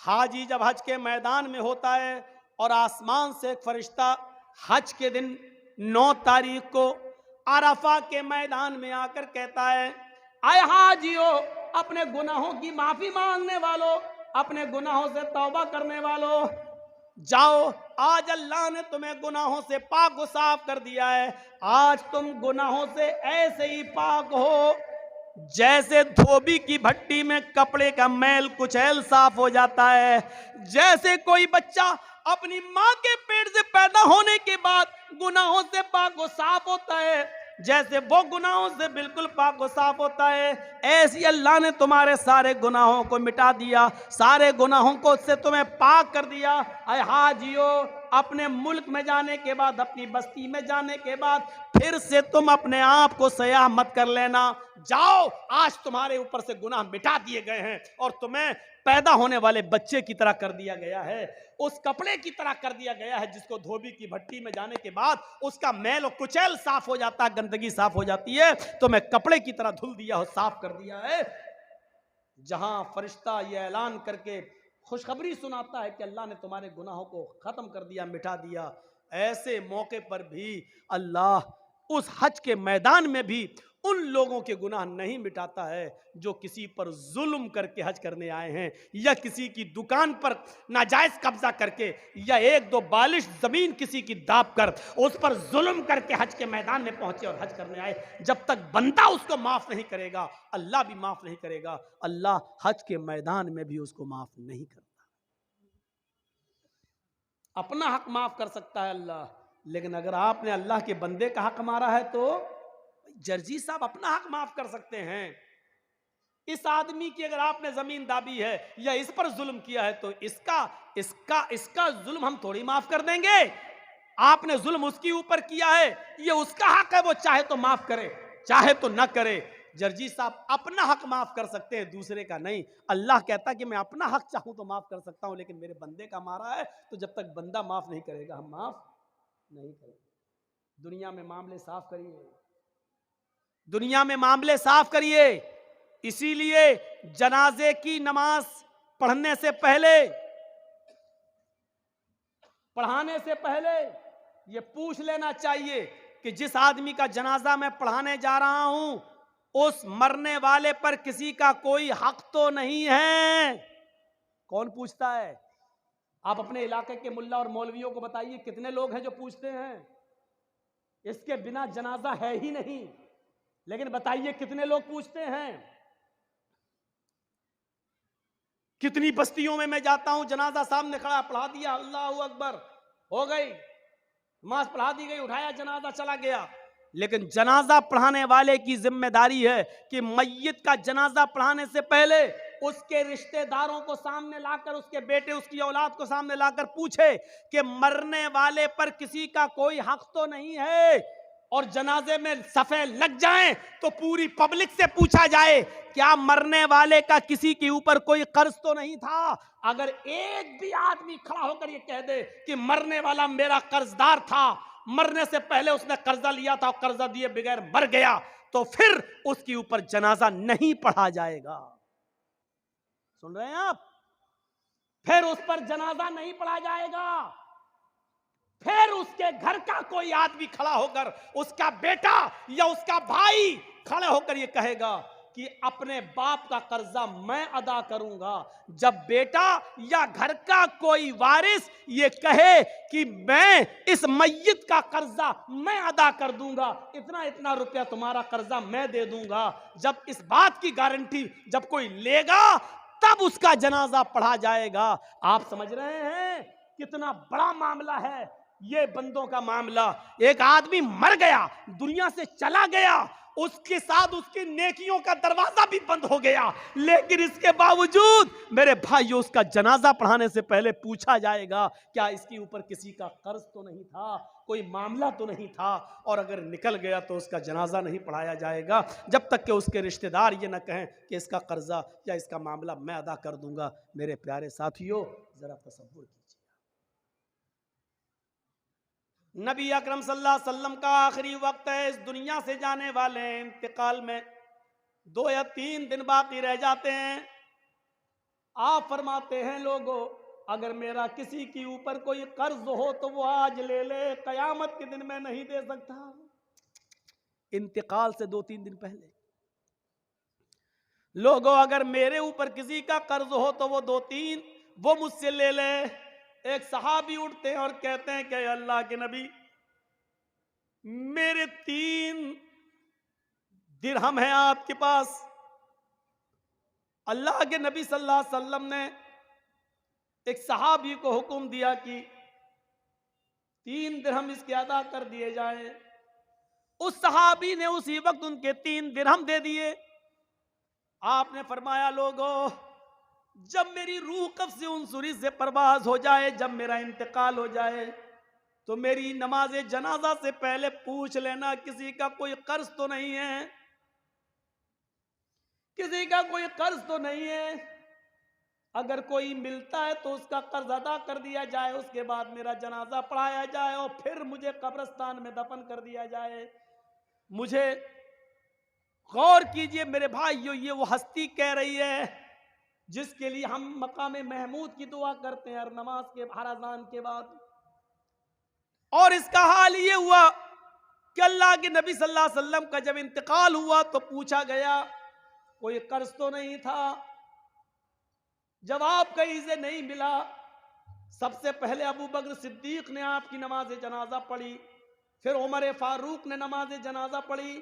हाजी जब हज के मैदान में होता है और आसमान से एक फरिश्ता हज के दिन 9 तारीख को अरफा के मैदान में आकर कहता है, आए हाजियों, अपने गुनाहों की माफी मांगने वालों, अपने गुनाहों से तौबा करने वालों, जाओ, आज अल्लाह ने तुम्हें गुनाहों से पाक व साफ कर दिया है। आज तुम गुनाहों से ऐसे ही पाक हो जैसे धोबी की भट्टी में कपड़े का मैल कुचैल साफ हो जाता है। जैसे कोई बच्चा अपनी मां के पेट से पैदा होने के बाद गुनाहों से पाक व साफ होता है, जैसे वो गुनाहों से बिल्कुल पाक व साफ होता है, ऐसी अल्लाह ने तुम्हारे सारे गुनाहों को मिटा दिया, सारे गुनाहों को से तुम्हें पाक कर दिया। अय हाजियो, अपने मुल्क में जाने के बाद, अपनी बस्ती में जाने के बाद फिर से तुम अपने आप को सयाह मत कर लेना। जाओ, आज तुम्हारे ऊपर से गुनाह मिटा दिए गए हैं और तुम्हें पैदा होने वाले बच्चे की तरह कर दिया गया है, उस कपड़े की तरह कर दिया गया है जिसको धोबी की भट्टी में जाने के बाद उसका मैल और कुचैल साफ हो जाता है, गंदगी साफ हो जाती है, तो मैं कपड़े की तरह धुल दिया हो, साफ कर दिया है। जहां फरिश्ता ये ऐलान करके खुशखबरी सुनाता है कि अल्लाह ने तुम्हारे गुनाहों को खत्म कर दिया, मिटा दिया, ऐसे मौके पर भी अल्लाह उस हज के मैदान में भी उन लोगों के गुनाह नहीं मिटाता है जो किसी पर जुल्म करके हज करने आए हैं, या किसी की दुकान पर नाजायज कब्जा करके, या 1-2 बालिश जमीन किसी की दाब कर उस पर जुल्म करके हज के मैदान में पहुंचे और हज करने आए। जब तक बंदा उसको माफ नहीं करेगा, अल्लाह भी माफ नहीं करेगा। अल्लाह हज के मैदान में भी उसको माफ नहीं करता। अपना हक माफ कर सकता है अल्लाह, लेकिन अगर आपने अल्लाह के बंदे का हक मारा है तो जर्जी साहब अपना हक माफ कर सकते हैं। इस आदमी की अगर आपने जमीन दाबी है या इस पर जुल्म किया है तो इसका जुल्म हम थोड़ी माफ कर देंगे। आपने जुल्म उसके ऊपर किया है, ये उसका हक है, वो चाहे तो माफ करे चाहे तो ना करे। जर्जी साहब अपना हक माफ कर सकते हैं, दूसरे का नहीं। अल्लाह कहता है कि मैं अपना हक चाहूं तो माफ कर सकता हूं, लेकिन मेरे बंदे का मारा है तो जब तक बंदा माफ नहीं करेगा हम माफ नहीं करेंगे। दुनिया में मामले साफ करिए, दुनिया में मामले साफ करिए। इसीलिए जनाजे की नमाज पढ़ने से पहले, पढ़ाने से पहले यह पूछ लेना चाहिए कि जिस आदमी का जनाजा मैं पढ़ाने जा रहा हूं उस मरने वाले पर किसी का कोई हक तो नहीं है। कौन पूछता है? आप अपने इलाके के मुल्ला और मौलवियों को बताइए कितने लोग हैं जो पूछते हैं। इसके बिना जनाजा है ही नहीं, लेकिन बताइए कितने लोग पूछते हैं। कितनी बस्तियों में मैं जाता हूं, जनाजा सामने खड़ा, पढ़ा दिया, अल्लाहू अकबर, हो गई नमाज, पढ़ा दी गई, उठाया जनाजा, चला गया। लेकिन जनाजा पढ़ाने वाले की जिम्मेदारी है कि मय्यत का जनाजा पढ़ाने से पहले उसके रिश्तेदारों को सामने लाकर, उसके बेटे, उसकी औलाद को सामने लाकर पूछे कि मरने वाले पर किसी का कोई हक तो नहीं है। और जनाजे में सफे लग जाएं तो पूरी पब्लिक से पूछा जाए क्या मरने वाले का किसी के ऊपर कोई कर्ज तो नहीं था। अगर एक भी आदमी खड़ा होकर ये कह दे कि मरने वाला मेरा कर्जदार था, मरने से पहले उसने कर्जा लिया था और कर्जा दिए बगैर मर गया, तो फिर उसके ऊपर जनाजा नहीं पढ़ा जाएगा। सुन रहे हैं आप? फिर उस पर जनाजा नहीं पढ़ा जाएगा। फिर उसके घर का कोई आदमी खड़ा होकर, उसका बेटा या उसका भाई खड़ा होकर यह कहेगा कि अपने बाप का कर्जा मैं अदा करूंगा। जब बेटा या घर का कोई वारिस ये कहे कि मैं इस मय्यत का कर्जा मैं अदा कर दूंगा, इतना इतना रुपया तुम्हारा कर्जा मैं दे दूंगा, जब इस बात की गारंटी जब कोई लेगा तब उसका जनाजा पढ़ा जाएगा। आप समझ रहे हैं कितना बड़ा मामला है ये बंदों का मामला। एक आदमी मर गया, दुनिया से चला गया, उसके साथ उसकी नेकियों का दरवाजा भी बंद हो गया, लेकिन इसके बावजूद मेरे भाइयों उसका जनाजा पढ़ाने से पहले पूछा जाएगा क्या इसके ऊपर किसी का कर्ज तो नहीं था, कोई मामला तो नहीं था। और अगर निकल गया तो उसका जनाजा नहीं पढ़ाया जाएगा जब तक कि उसके रिश्तेदार ये ना कहें कि इसका कर्जा या इसका मामला मैं अदा कर दूंगा। मेरे प्यारे साथियों, जरा तसव्वुर कीजिए, नबी अकरम सल्लल्लाहु अलैहि वसल्लम का आखिरी वक्त है, इस दुनिया से जाने वाले हैं, इंतकाल में 2 या 3 दिन बाकी रह जाते हैं। आप फरमाते हैं लोगों, अगर मेरा किसी के ऊपर कोई कर्ज हो तो वो आज ले ले, कयामत के दिन मैं नहीं दे सकता। इंतकाल से 2-3 दिन पहले, लोगों अगर मेरे ऊपर किसी का कर्ज हो तो वो मुझसे ले ले। एक सहाबी उठते हैं और कहते हैं कि अल्लाह के नबी, मेरे 3 दिरहम है आपके पास। अल्लाह के नबी सल्लल्लाहु अलैहि वसल्लम ने एक सहाबी को हुक्म दिया कि 3 दिरहम इसके अदा कर दिए जाए। उस सहाबी ने उसी वक्त उनके 3 दिरहम दे दिए। आपने फरमाया लोगों, जब मेरी रूह कब्ज़ उनसुरी से परवाज हो जाए, जब मेरा इंतकाल हो जाए, तो मेरी नमाज जनाजा से पहले पूछ लेना किसी का कोई कर्ज तो नहीं है, किसी का कोई कर्ज तो नहीं है। अगर कोई मिलता है तो उसका कर्ज अदा कर दिया जाए, उसके बाद मेरा जनाजा पढ़ाया जाए और फिर मुझे कब्रिस्तान में दफन कर दिया जाए। मुझे गौर कीजिए मेरे भाइयों, ये वो हस्ती कह रही है जिसके लिए हम मकाम महमूद की दुआ करते हैं हर नमाज के, हर अज़ान के बाद। और इसका हाल ये हुआ कि अल्लाह के नबी सल्लल्लाहु अलैहि वसल्लम का जब इंतकाल हुआ तो पूछा गया कोई कर्ज तो नहीं था। जवाब कहीं से नहीं मिला। सबसे पहले अबू बकर सिद्दीक ने आपकी नमाज जनाजा पढ़ी, फिर उमर फारूक ने नमाज जनाजा पढ़ी,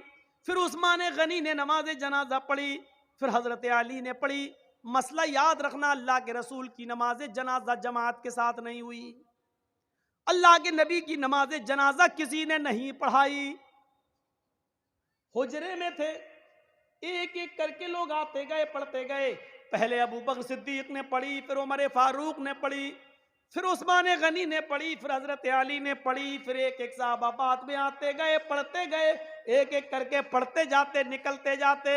फिर उस्मान गनी ने नमाज जनाजा पढ़ी, फिर हजरत अली ने पढ़ी। मसला याद रखना, अल्लाह के रसूल की नमाज जनाजा जमात के साथ नहीं हुई, अल्लाह के नबी की नमाज जनाजा किसी ने नहीं पढ़ाई। हुजरे में थे, एक एक करके लोग आते गए, पढ़ते गए। पहले अबू बकर सिद्दीक ने पढ़ी, फिर उमर फारूक ने पढ़ी, फिर उस्मान गनी ने पढ़ी, फिर हजरत अली ने पढ़ी, फिर एक एक साहबा बाद में आते गए, पढ़ते गए, एक एक करके पढ़ते जाते, निकलते जाते,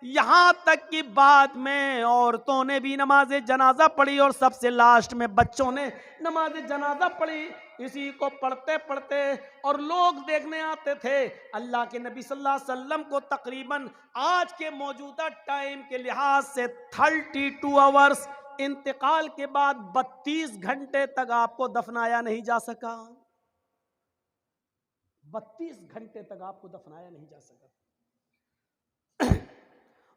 यहां तक कि बाद में औरतों ने भी नमाज जनाजा पढ़ी और सबसे लास्ट में बच्चों ने नमाज जनाजा पढ़ी। इसी को पढ़ते पढ़ते और लोग देखने आते थे। अल्लाह के नबी सल्लल्लाहु अलैहि वसल्लम को तकरीबन आज के मौजूदा टाइम के लिहाज से 32 आवर्स इंतकाल के बाद 32 घंटे तक आपको दफनाया नहीं जा सका। 32 घंटे तक आपको दफनाया नहीं जा सका।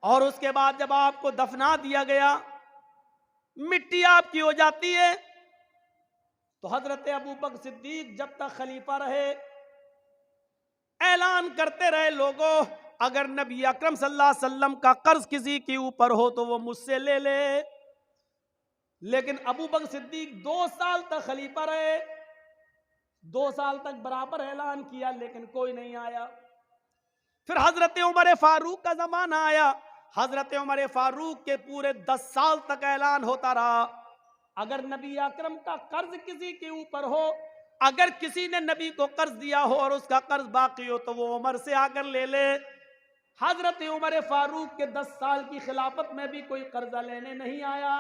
और उसके बाद जब आपको दफना दिया गया, मिट्टी आपकी हो जाती है, तो हजरत अबू बकर सिद्दीक जब तक खलीफा रहे ऐलान करते रहे लोगों, अगर नबी अकरम सल्लल्लाहु अलैहि वसल्लम का कर्ज किसी के ऊपर हो तो वो मुझसे ले ले। लेकिन अबू बकर सिद्दीक 2 साल तक खलीफा रहे, 2 साल तक बराबर ऐलान किया, लेकिन कोई नहीं आया। फिर हजरत उमर फारूक का जमाना आया। हजरत उमर फारूक के पूरे 10 साल तक ऐलान होता रहा, अगर नबी अकरम का कर्ज किसी के ऊपर हो, अगर किसी ने नबी को कर्ज दिया हो और उसका कर्ज बाकी हो तो वो उमर से आकर ले ले। हजरत उमर फारूक के 10 साल की खिलाफत में भी कोई कर्जा लेने नहीं आया।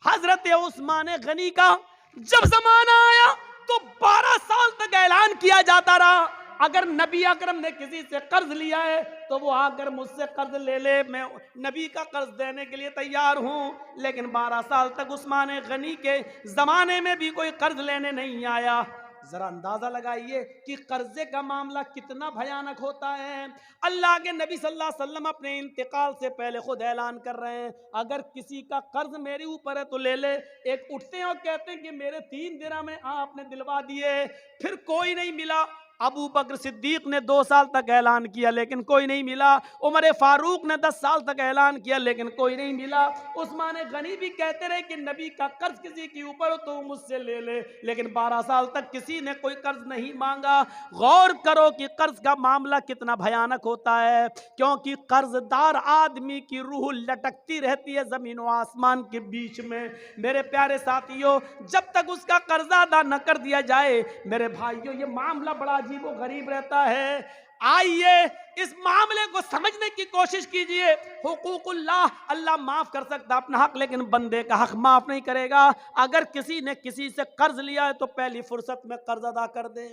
हजरत उस्मान गनी का जब जमाना आया तो 12 साल तक ऐलान किया जाता रहा, अगर नबी अकरम ने किसी से कर्ज लिया है तो वो आकर मुझसे कर्ज ले ले, मैं नबी का कर्ज देने के लिए तैयार हूं। लेकिन 12 साल तक उस्मान गनी के जमाने में भी कोई कर्ज लेने नहीं आया। जरा अंदाजा लगाइए कि कर्जे का मामला कितना भयानक होता है। अल्लाह के नबी सल्लल्लाहु अलैहि वसल्लम अपने इंतकाल से पहले खुद ऐलान कर रहे हैं, अगर किसी का कर्ज मेरे ऊपर है तो ले ले। एक उठते हैं और कहते हैं कि मेरे 3 दिरहम में आपने दिलवा दिए, फिर कोई नहीं मिला। अबू बकर सिद्दीक ने 2 साल तक ऐलान किया लेकिन कोई नहीं मिला। उमर फारूक ने 10 साल तक ऐलान किया लेकिन कोई नहीं मिला। उस्मान गनी भी कहते रहे कि नबी का कर्ज किसी के ऊपर हो तो मुझसे ले ले, लेकिन 12 साल तक किसी ने कोई कर्ज नहीं मांगा। गौर करो कि कर्ज का मामला कितना भयानक होता है, क्योंकि कर्जदार आदमी की रूह लटकती रहती है जमीन और आसमान के बीच में। मेरे प्यारे साथियों, जब तक उसका कर्जा अदा न कर दिया जाए, मेरे भाइयों, ये मामला बड़ा अजीबो गरीब रहता है। आइए इस मामले को समझने की कोशिश कीजिए। हुकूकुल्लाह, अल्लाह माफ कर सकता अपना हक, लेकिन बंदे का हक माफ नहीं करेगा। अगर किसी ने किसी से कर्ज लिया है तो पहली फुर्सत में कर्ज अदा कर दे,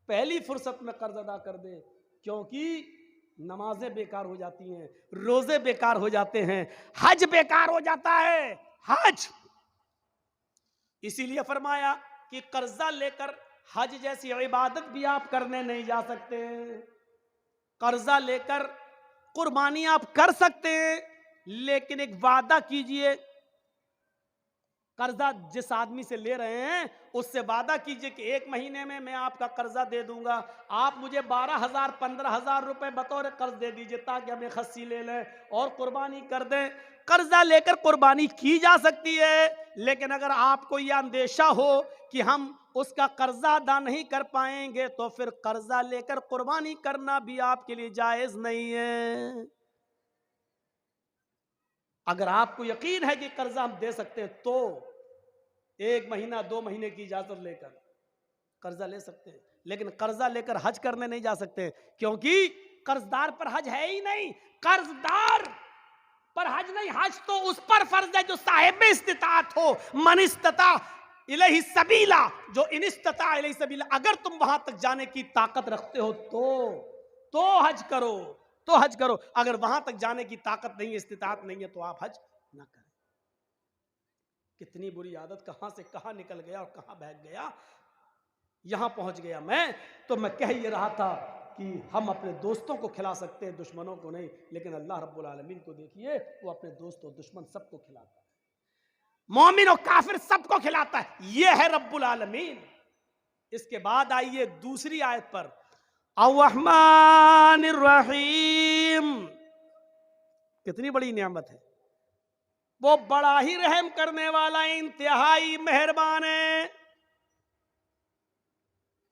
पहली फुर्सत में कर्ज अदा कर दे, क्योंकि नमाजें बेकार हो जाती हैं, रोजे बेकार हो जाते हैं, हज बेकार हो जाता है। हज इसीलिए फरमाया कि कर्जा लेकर हज जैसी इबादत भी आप करने नहीं जा सकते। कर्जा लेकर कुर्बानी आप कर सकते हैं, लेकिन एक वादा कीजिए, कर्जा जिस आदमी से ले रहे हैं उससे वादा कीजिए कि 1 महीने में मैं आपका कर्जा दे दूंगा, आप मुझे 12,000 15,000 रुपए बतौर कर्ज दे दीजिए ताकि हम एक खस्सी ले लें और कुर्बानी कर दें। कर्जा लेकर कुर्बानी की जा सकती है, लेकिन अगर आपको यह अंदेशा हो कि हम उसका कर्जा अदा नहीं कर पाएंगे तो फिर कर्जा लेकर कुर्बानी करना भी आपके लिए जायज नहीं है। अगर आपको यकीन है कि कर्जा हम दे सकते हैं तो 1 महीना 2 महीने की इजाजत लेकर कर्जा ले सकते हैं, लेकिन कर्जा लेकर हज करने नहीं जा सकते, क्योंकि कर्जदार पर हज है ही नहीं। कर्जदार पर हज नहीं, हज तो उस पर फर्ज है जो साहिब इस्तिताअत हो। मन इस्तता इलैहि सबीला, जो इन इस्तता इलैहि सबीला, अगर तुम वहां तक जाने की ताकत रखते हो तो हज करो, तो हज करो। अगर वहां तक जाने की ताकत नहीं है, इस्तिताअत नहीं है, तो आप हज ना करें। कितनी बुरी आदत कहां से कहां निकल गया और कहां बह गया, यहां पहुंच गया मैं। तो मैं कह ये रहा था कि हम अपने दोस्तों को खिला सकते हैं, दुश्मनों को नहीं। लेकिन अल्लाह रब्बुल आलमीन को देखिए, वो अपने दोस्त और दुश्मन सबको खिलाता है, मोमिन और काफिर सबको खिलाता है। ये है रब्बुल आलमीन। इसके बाद आइए दूसरी आयत पर, अर्रहमानिर रहीम। कितनी बड़ी नियामत है, वो बड़ा ही रहम करने वाला, इंतहाई मेहरबान है।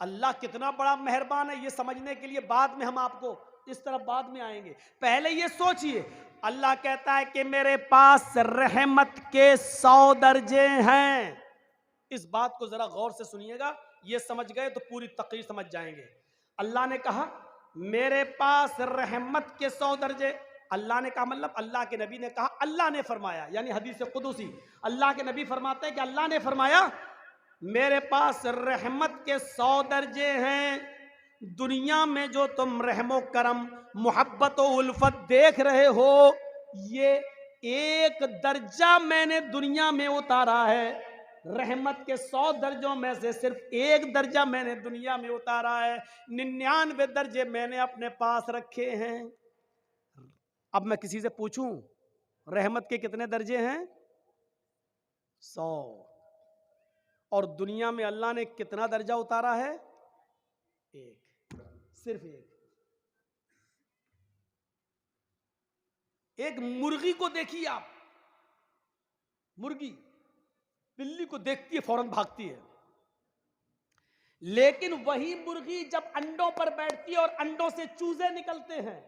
अल्लाह कितना बड़ा मेहरबान है, ये समझने के लिए बाद में हम आपको इस तरफ बाद में आएंगे। पहले ये सोचिए, अल्लाह कहता है कि मेरे पास रहमत के 100 दर्जे हैं। इस बात को जरा गौर से सुनिएगा, ये समझ गए तो पूरी तकरीर समझ जाएंगे। अल्लाह ने कहा मेरे पास रहमत के 100 दर्जे। अल्लाह ने कहा मतलब अल्लाह के नबी ने कहा, अल्लाह ने फरमाया, यानी हदीस कुदुसी। अल्लाह के नबी फरमाते हैं कि अल्लाह ने फरमाया मेरे पास रहमत के 100 दर्जे हैं। दुनिया में जो तुम रहमो करम, मोहब्बत और उल्फत देख रहे हो, ये एक दर्जा मैंने दुनिया में उतारा है। रहमत के 100 दर्जों में से सिर्फ एक दर्जा मैंने दुनिया में उतारा है, 99 दर्जे मैंने अपने पास रखे हैं। अब मैं किसी से पूछूं रहमत के कितने दर्जे हैं? 100। और दुनिया में अल्लाह ने कितना दर्जा उतारा है? एक, सिर्फ एक। एक मुर्गी को देखिए आप, मुर्गी बिल्ली को देखती है फौरन भागती है, लेकिन वही मुर्गी जब अंडों पर बैठती है और अंडों से चूजे निकलते हैं,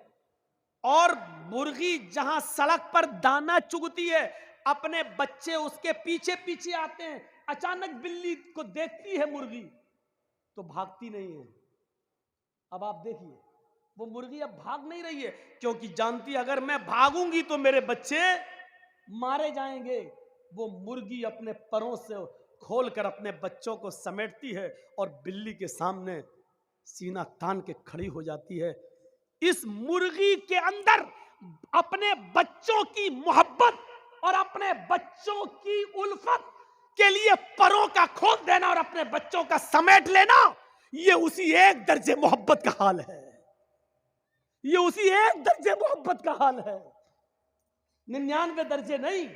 और मुर्गी जहां सड़क पर दाना चुगती है, अपने बच्चे उसके पीछे पीछे आते हैं, अचानक बिल्ली को देखती है मुर्गी तो भागती नहीं है। अब आप देखिए, वो मुर्गी अब भाग नहीं रही है, क्योंकि जानती है अगर मैं भागूंगी तो मेरे बच्चे मारे जाएंगे। वो मुर्गी अपने परों से खोलकर अपने बच्चों को समेटती है और बिल्ली के सामने सीना तान के खड़ी हो जाती है। इस मुर्गी के अंदर अपने बच्चों की मोहब्बत और अपने बच्चों की उल्फत के लिए परों का खोल देना और अपने बच्चों का समेट लेना, ये उसी एक दर्जे मोहब्बत का हाल है। ये उसी एक दर्जे मोहब्बत का हाल है, 99 दर्जे नहीं।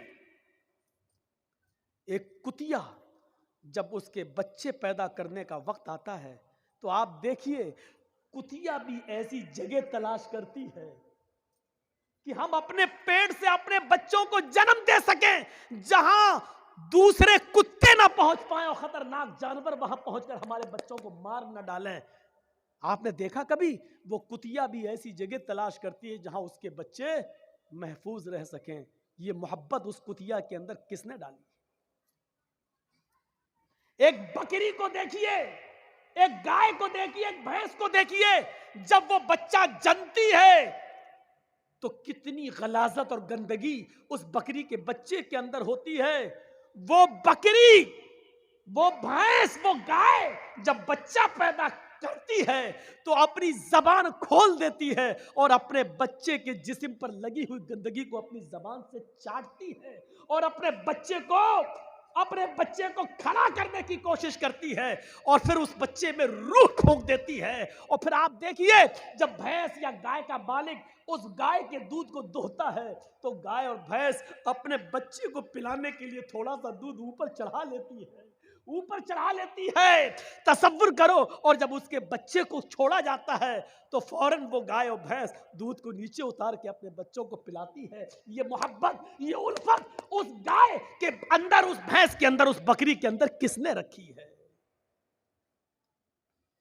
एक कुतिया जब उसके बच्चे पैदा करने का वक्त आता है तो आप देखिए, कुतिया भी ऐसी जगह तलाश करती है कि हम अपने पेट से अपने बच्चों को जन्म दे सकें जहां दूसरे कुत्ते ना पहुंच पाए और खतरनाक जानवर वहां पहुंचकर हमारे बच्चों को मार न डालें। आपने देखा कभी? वो कुतिया भी ऐसी जगह तलाश करती है जहां उसके बच्चे महफूज रह सकें। ये मोहब्बत उस कुतिया के अंदर किसने डाली? एक बकरी को देखिए, एक गाय को देखिए, एक भैंस को देखिए, जब वो बच्चा जनती है तो कितनी गलाजत और गंदगी उस बकरी के बच्चे के अंदर होती है। वो बकरी, वो भैंस, वो गाय जब बच्चा पैदा करती है तो अपनी जबान खोल देती है और अपने बच्चे के जिस्म पर लगी हुई गंदगी को अपनी जबान से चाटती है और अपने बच्चे को खड़ा करने की कोशिश करती है और फिर उस बच्चे में रूह ठोक देती है। और फिर आप देखिए, जब भैंस या गाय का मालिक उस गाय के दूध को दोहता है तो गाय और भैंस अपने बच्चे को पिलाने के लिए थोड़ा सा दूध ऊपर चढ़ा लेती है। तसव्वुर करो, और जब उसके बच्चे को छोड़ा जाता है तो फौरन वो गाय और भैंस दूध को नीचे उतार के अपने बच्चों को पिलाती है। ये मोहब्बत, ये उल्फत उस गाय के अंदर, उस भैंस के अंदर, उस बकरी के अंदर किसने रखी है?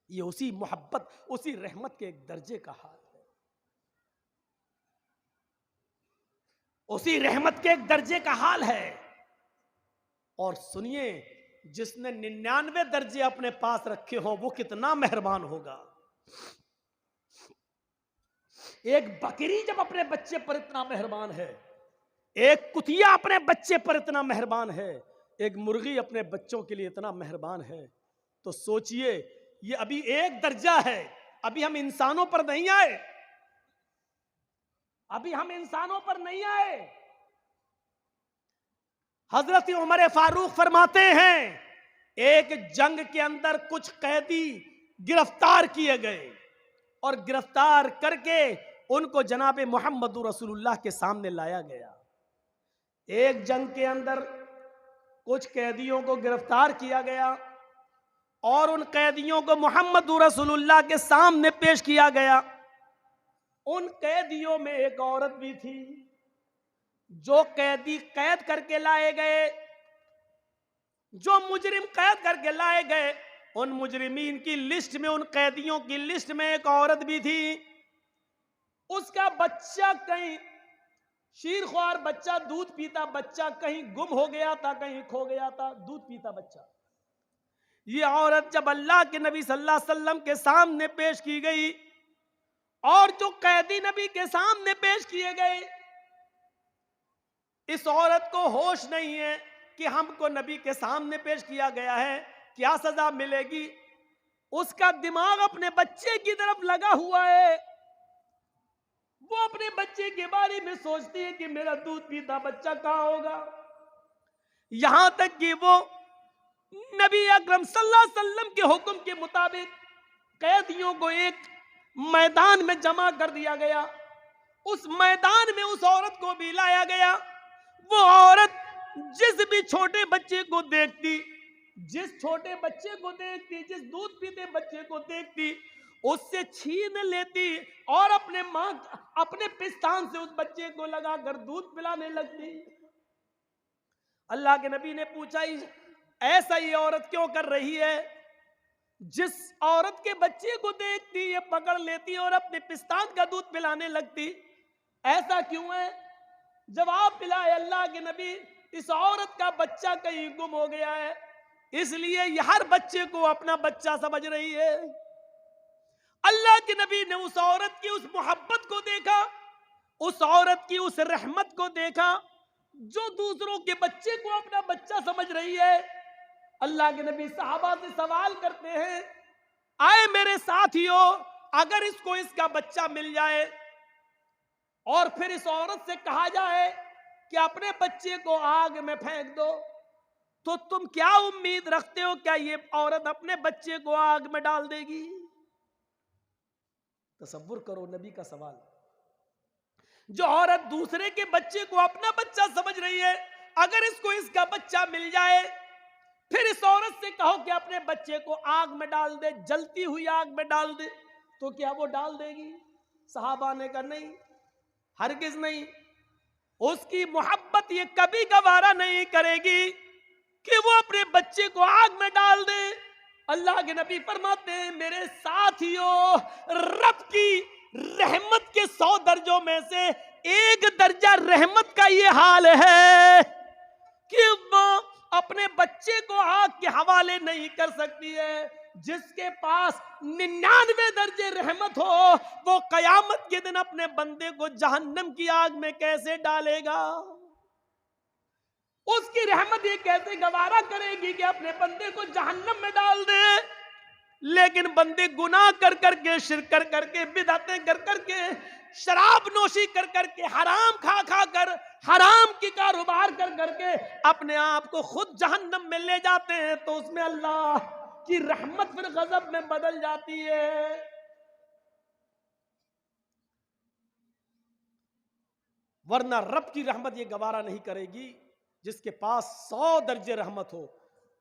ये उसी मोहब्बत, उसी रहमत के एक दर्जे का हाल है, उसी रहमत के एक दर्जे का हाल है। और सुनिए, जिसने 99 दर्जे अपने पास रखे हो वो कितना मेहरबान होगा। एक बकरी जब अपने बच्चे पर इतना मेहरबान है, एक कुतिया अपने बच्चे पर इतना मेहरबान है, एक मुर्गी अपने बच्चों के लिए इतना मेहरबान है, तो सोचिए ये अभी एक दर्जा है। अभी हम इंसानों पर नहीं आए। हजरत उमर फारूक फरमाते हैं, एक जंग के अंदर कुछ कैदी गिरफ्तार किए गए और गिरफ्तार करके उनको जनाब मोहम्मद रसूलुल्लाह के सामने लाया गया। एक जंग के अंदर कुछ कैदियों को गिरफ्तार किया गया और उन कैदियों को मोहम्मद रसूलुल्लाह के सामने पेश किया गया। उन कैदियों में एक औरत भी थी। जो कैदी कैद करके लाए गए, जो मुजरिम कैद करके लाए गए, उन मुजरिमीन की लिस्ट में, उन कैदियों की लिस्ट में एक औरत भी थी। उसका बच्चा कहीं, शीरख्वार बच्चा, दूध पीता बच्चा कहीं गुम हो गया था, कहीं खो गया था, दूध पीता बच्चा। ये औरत जब अल्लाह के नबी सल्लल्लाहु अलैहि वसल्लम के सामने पेश की गई और जो कैदी नबी के सामने पेश किए गए, इस औरत को होश नहीं है कि हमको नबी के सामने पेश किया गया है, क्या सजा मिलेगी। उसका दिमाग अपने बच्चे की तरफ लगा हुआ है। वो अपने बच्चे के बारे में सोचती है कि मेरा दूध पीता बच्चा कहां होगा। यहां तक कि वो नबी अकरम सल्लल्लाहु अलैहि वसल्लम के हुक्म के मुताबिक कैदियों को एक मैदान में जमा कर दिया गया। उस मैदान में उस औरत को भी लाया गया। वो औरत जिस भी छोटे बच्चे को देखती, जिस छोटे बच्चे को देखती, जिस दूध पीते बच्चे को देखती, उससे छीन लेती और अपने पिस्तान से उस बच्चे को लगाकर दूध पिलाने लगती। अल्लाह के नबी ने पूछा, ऐसा ये औरत क्यों कर रही है? जिस औरत के बच्चे को देखती ये पकड़ लेती और अपने पिस्तान का दूध पिलाने लगती, ऐसा क्यों है? जवाब मिला, अल्लाह के नबी, इस औरत का बच्चा कहीं गुम हो गया है, इसलिए ये हर बच्चे को अपना बच्चा समझ रही है। अल्लाह के नबी ने उस औरत की उस मोहब्बत को देखा, उस औरत की उस रहमत को देखा जो दूसरों के बच्चे को अपना बच्चा समझ रही है। अल्लाह के नबी सहाबा से सवाल करते हैं, आए मेरे साथियों, अगर इसको इसका बच्चा मिल जाए और फिर इस औरत से कहा जाए कि अपने बच्चे को आग में फेंक दो, तो तुम क्या उम्मीद रखते हो, क्या ये औरत अपने बच्चे को आग में डाल देगी? तसव्वुर करो नबी का सवाल। जो औरत दूसरे के बच्चे को अपना बच्चा समझ रही है, अगर इसको इसका बच्चा मिल जाए, फिर इस औरत से कहो कि अपने बच्चे को आग में डाल दे, जलती हुई आग में डाल दे, तो क्या वो डाल देगी? सहाबा ने कहा नहीं, हरगिज नहीं। उसकी मोहब्बत ये कभी गवारा नहीं करेगी कि वो अपने बच्चे को आग में डाल दे। अल्लाह के नबी फरमाते हैं, मेरे साथियों, रब की रहमत के 100 दर्जों में से एक दर्जा रहमत का ये हाल है कि वो अपने बच्चे को आग के हवाले नहीं कर सकती है। जिसके पास 99 दर्जे रहमत हो, वो कयामत के दिन अपने बंदे को जहन्नम की आग में कैसे डालेगा? उसकी रहमत ये कैसे गवारा करेगी कि अपने बंदे को जहन्नम में डाल दे? लेकिन बंदे गुनाह कर करके, शिर्क कर करके, बिदअतें कर करके, शराब नोशी कर करके, हराम खा खा कर, हराम की कारोबार कर करके अपने आप को खुद जहन्नम में ले जाते हैं, तो उसमें अल्लाह की रहमत फिर गजब में बदल जाती है। वरना रब की रहमत ये गवारा नहीं करेगी। जिसके पास 100 दर्जे रहमत हो,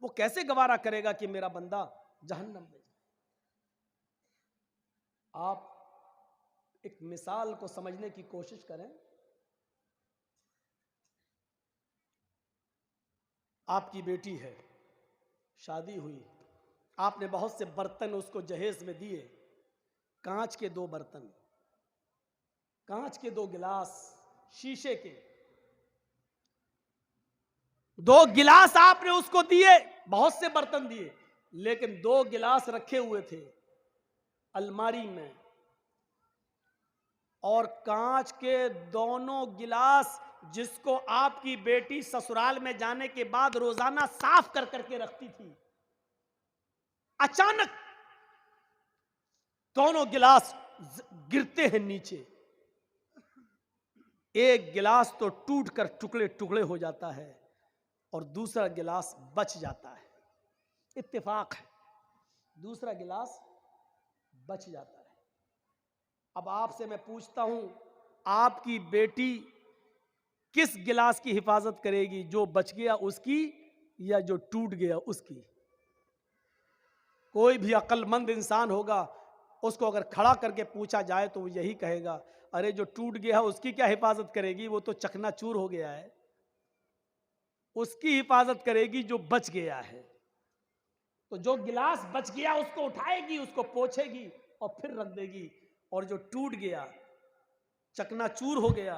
वो कैसे गवारा करेगा कि मेरा बंदा जहन्नम में जाए। आप एक मिसाल को समझने की कोशिश करें। आपकी बेटी है, शादी हुई, आपने बहुत से बर्तन उसको जहेज में दिए, कांच के 2 बर्तन, कांच के 2 गिलास, शीशे के 2 गिलास आपने उसको दिए, बहुत से बर्तन दिए, लेकिन 2 गिलास रखे हुए थे अलमारी में, और कांच के दोनों गिलास जिसको आपकी बेटी ससुराल में जाने के बाद रोजाना साफ कर करके रखती थी, अचानक दोनों गिलास गिरते हैं नीचे। एक गिलास तो टूट कर टुकड़े टुकड़े हो जाता है और दूसरा गिलास बच जाता है। इत्तेफाक है, दूसरा गिलास बच जाता है। अब आपसे मैं पूछता हूं, आपकी बेटी किस गिलास की हिफाजत करेगी, जो बच गया उसकी या जो टूट गया उसकी? कोई भी अक्लमंद इंसान होगा, उसको अगर खड़ा करके पूछा जाए तो वो यही कहेगा, अरे जो टूट गया उसकी क्या हिफाजत करेगी, वो तो चकनाचूर हो गया है। उसकी हिफाजत करेगी जो बच गया है। तो जो गिलास बच गया उसको उठाएगी, उसको पोंछेगी और फिर रख देगी, और जो टूट गया, चकनाचूर हो गया,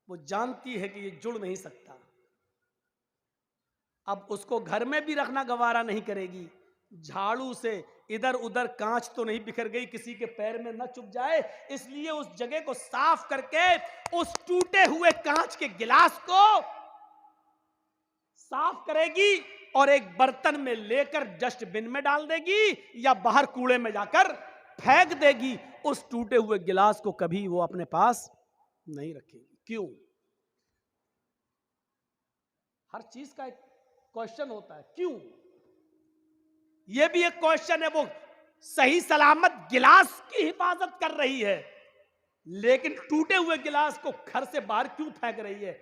वो जानती है कि ये जुड़ नहीं सकता। अब उसको घर में भी रखना गवारा नहीं करेगी। झाड़ू से इधर उधर कांच तो नहीं बिखर गई, किसी के पैर में न चुभ जाए, इसलिए उस जगह को साफ करके उस टूटे हुए कांच के गिलास को साफ करेगी और एक बर्तन में लेकर डस्टबिन में डाल देगी या बाहर कूड़े में जाकर फेंक देगी। उस टूटे हुए गिलास को कभी वो अपने पास नहीं रखेगी। क्यों? हर चीज का एक क्वेश्चन होता है, क्यों? यह भी एक क्वेश्चन है। वो सही सलामत गिलास की हिफाजत कर रही है, लेकिन टूटे हुए गिलास को घर से बाहर क्यों फेंक रही है?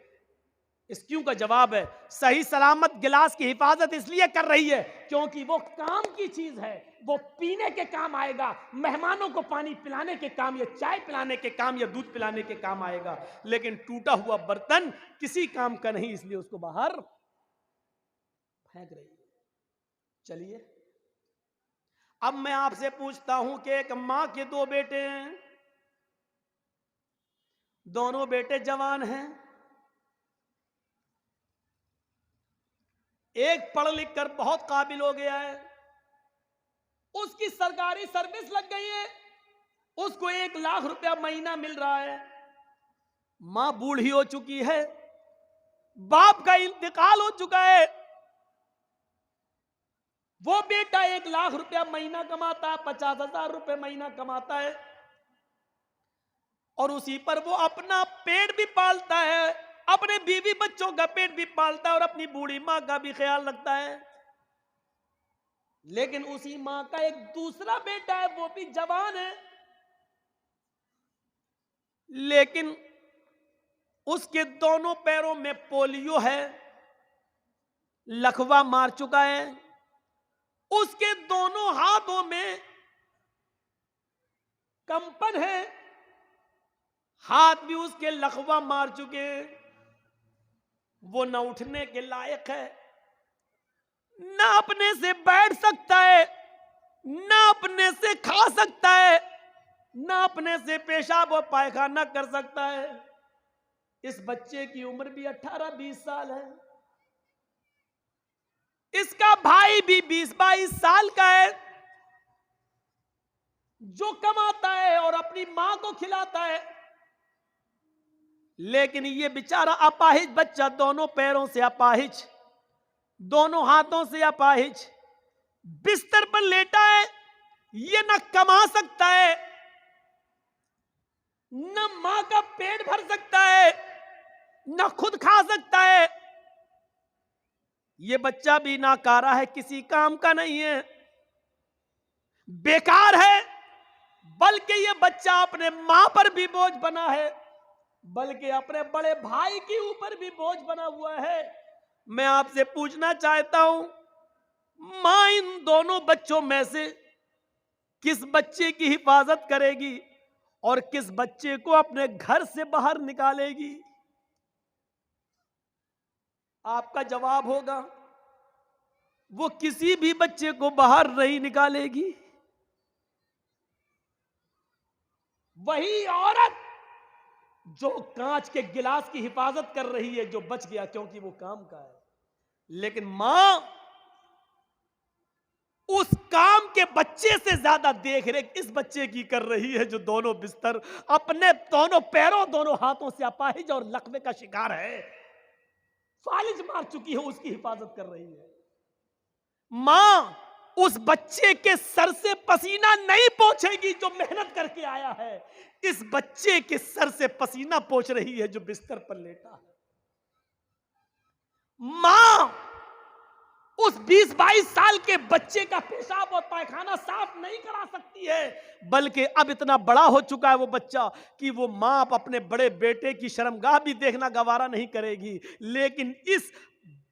इस क्यों का जवाब है, सही सलामत गिलास की हिफाजत इसलिए कर रही है क्योंकि वो काम की चीज है, वो पीने के काम आएगा, मेहमानों को पानी पिलाने के काम या चाय पिलाने के काम या दूध पिलाने के काम आएगा। लेकिन टूटा हुआ बर्तन किसी काम का नहीं, इसलिए उसको बाहर फेंक रही है। चलिए, अब मैं आपसे पूछता हूं कि एक मां के 2 बेटे हैं, दोनों बेटे जवान हैं। एक पढ़ लिख कर बहुत काबिल हो गया है, उसकी सरकारी सर्विस लग गई है, उसको 1 लाख रुपया महीना मिल रहा है। मां बूढ़ी हो चुकी है, बाप का इंतकाल हो चुका है, वो बेटा 1 लाख रुपया महीना कमाता है, 50,000 रुपये महीना कमाता है, और उसी पर वो अपना पेट भी पालता है, अपने बीवी बच्चों का पेट भी पालता है और अपनी बूढ़ी मां का भी ख्याल रखता है। लेकिन उसी मां का एक दूसरा बेटा है, वो भी जवान है, लेकिन उसके दोनों पैरों में पोलियो है, लकवा मार चुका है, उसके दोनों हाथों में कंपन है, हाथ भी उसके लकवा मार चुके हैं, वो न उठने के लायक है, न अपने से बैठ सकता है, न अपने से खा सकता है, न अपने से पेशाब और पायखाना कर सकता है। इस बच्चे की उम्र भी 18-20 साल है, इसका भाई भी 20-22 साल का है, जो कमाता है और अपनी मां को खिलाता है। लेकिन ये बेचारा अपाहिज बच्चा, दोनों पैरों से अपाहिज, दोनों हाथों से अपाहिज, बिस्तर पर लेटा है, ये ना कमा सकता है, न मां का पेट भर सकता है, न खुद खा सकता है। ये बच्चा भी नाकारा है, किसी काम का नहीं है, बेकार है। बल्कि ये बच्चा अपने मां पर भी बोझ बना है, बल्कि अपने बड़े भाई के ऊपर भी बोझ बना हुआ है। मैं आपसे पूछना चाहता हूं, मां इन दोनों बच्चों में से किस बच्चे की हिफाजत करेगी और किस बच्चे को अपने घर से बाहर निकालेगी? आपका जवाब होगा, वो किसी भी बच्चे को बाहर नहीं निकालेगी। वही औरत जो कांच के गिलास की हिफाजत कर रही है, जो बच गया क्योंकि वो काम का है, लेकिन मां उस काम के बच्चे से ज्यादा देखरेख इस बच्चे की कर रही है, जो दोनों बिस्तर, अपने दोनों पैरों दोनों हाथों से अपाहिज और लकवे का शिकार है, फालिज मार चुकी है, उसकी हिफाजत कर रही है। मां उस बच्चे के सर से पसीना नहीं पोंछेगी जो मेहनत करके आया है, इस बच्चे के सर से पसीना पोंछ रही है जो बिस्तर पर लेटा है। मां उस 20-22 साल के बच्चे का पेशाब और पैखाना साफ नहीं करा सकती है, बल्कि अब इतना बड़ा हो चुका है वो बच्चा कि वो मां अपने बड़े बेटे की शर्मगाह भी देखना गवारा नहीं करेगी, लेकिन इस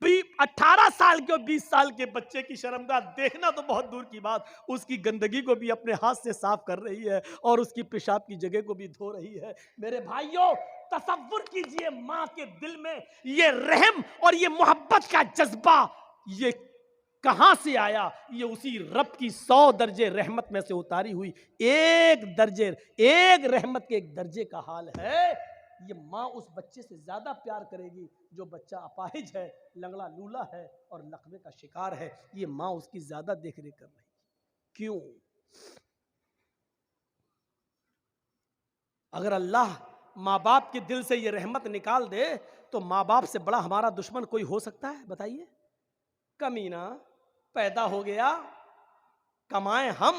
18 साल के और 20 साल के बच्चे की शर्मगाह देखना तो बहुत दूर की बात, उसकी गंदगी को भी अपने हाथ से साफ कर रही है और उसकी पेशाब की जगह को भी धो रही है। मेरे भाइयों, तसव्वुर कीजिए मां के दिल में ये रहम और ये मोहब्बत का जज्बा ये कहां से आया? ये उसी रब की 100 दर्जे रहमत में से उतारी हुई एक रहमत के एक दर्जे का हाल है। ये मां उस बच्चे से ज्यादा प्यार करेगी जो बच्चा अपाहिज है, लंगड़ा लूला है और लकवे का शिकार है। ये मां उसकी ज्यादा देखरेख कर रही है। क्यों? अगर अल्लाह मां बाप के दिल से ये रहमत निकाल दे तो मां बाप से बड़ा हमारा दुश्मन कोई हो सकता है? बताइए। कमीना पैदा हो गया, कमाएं हम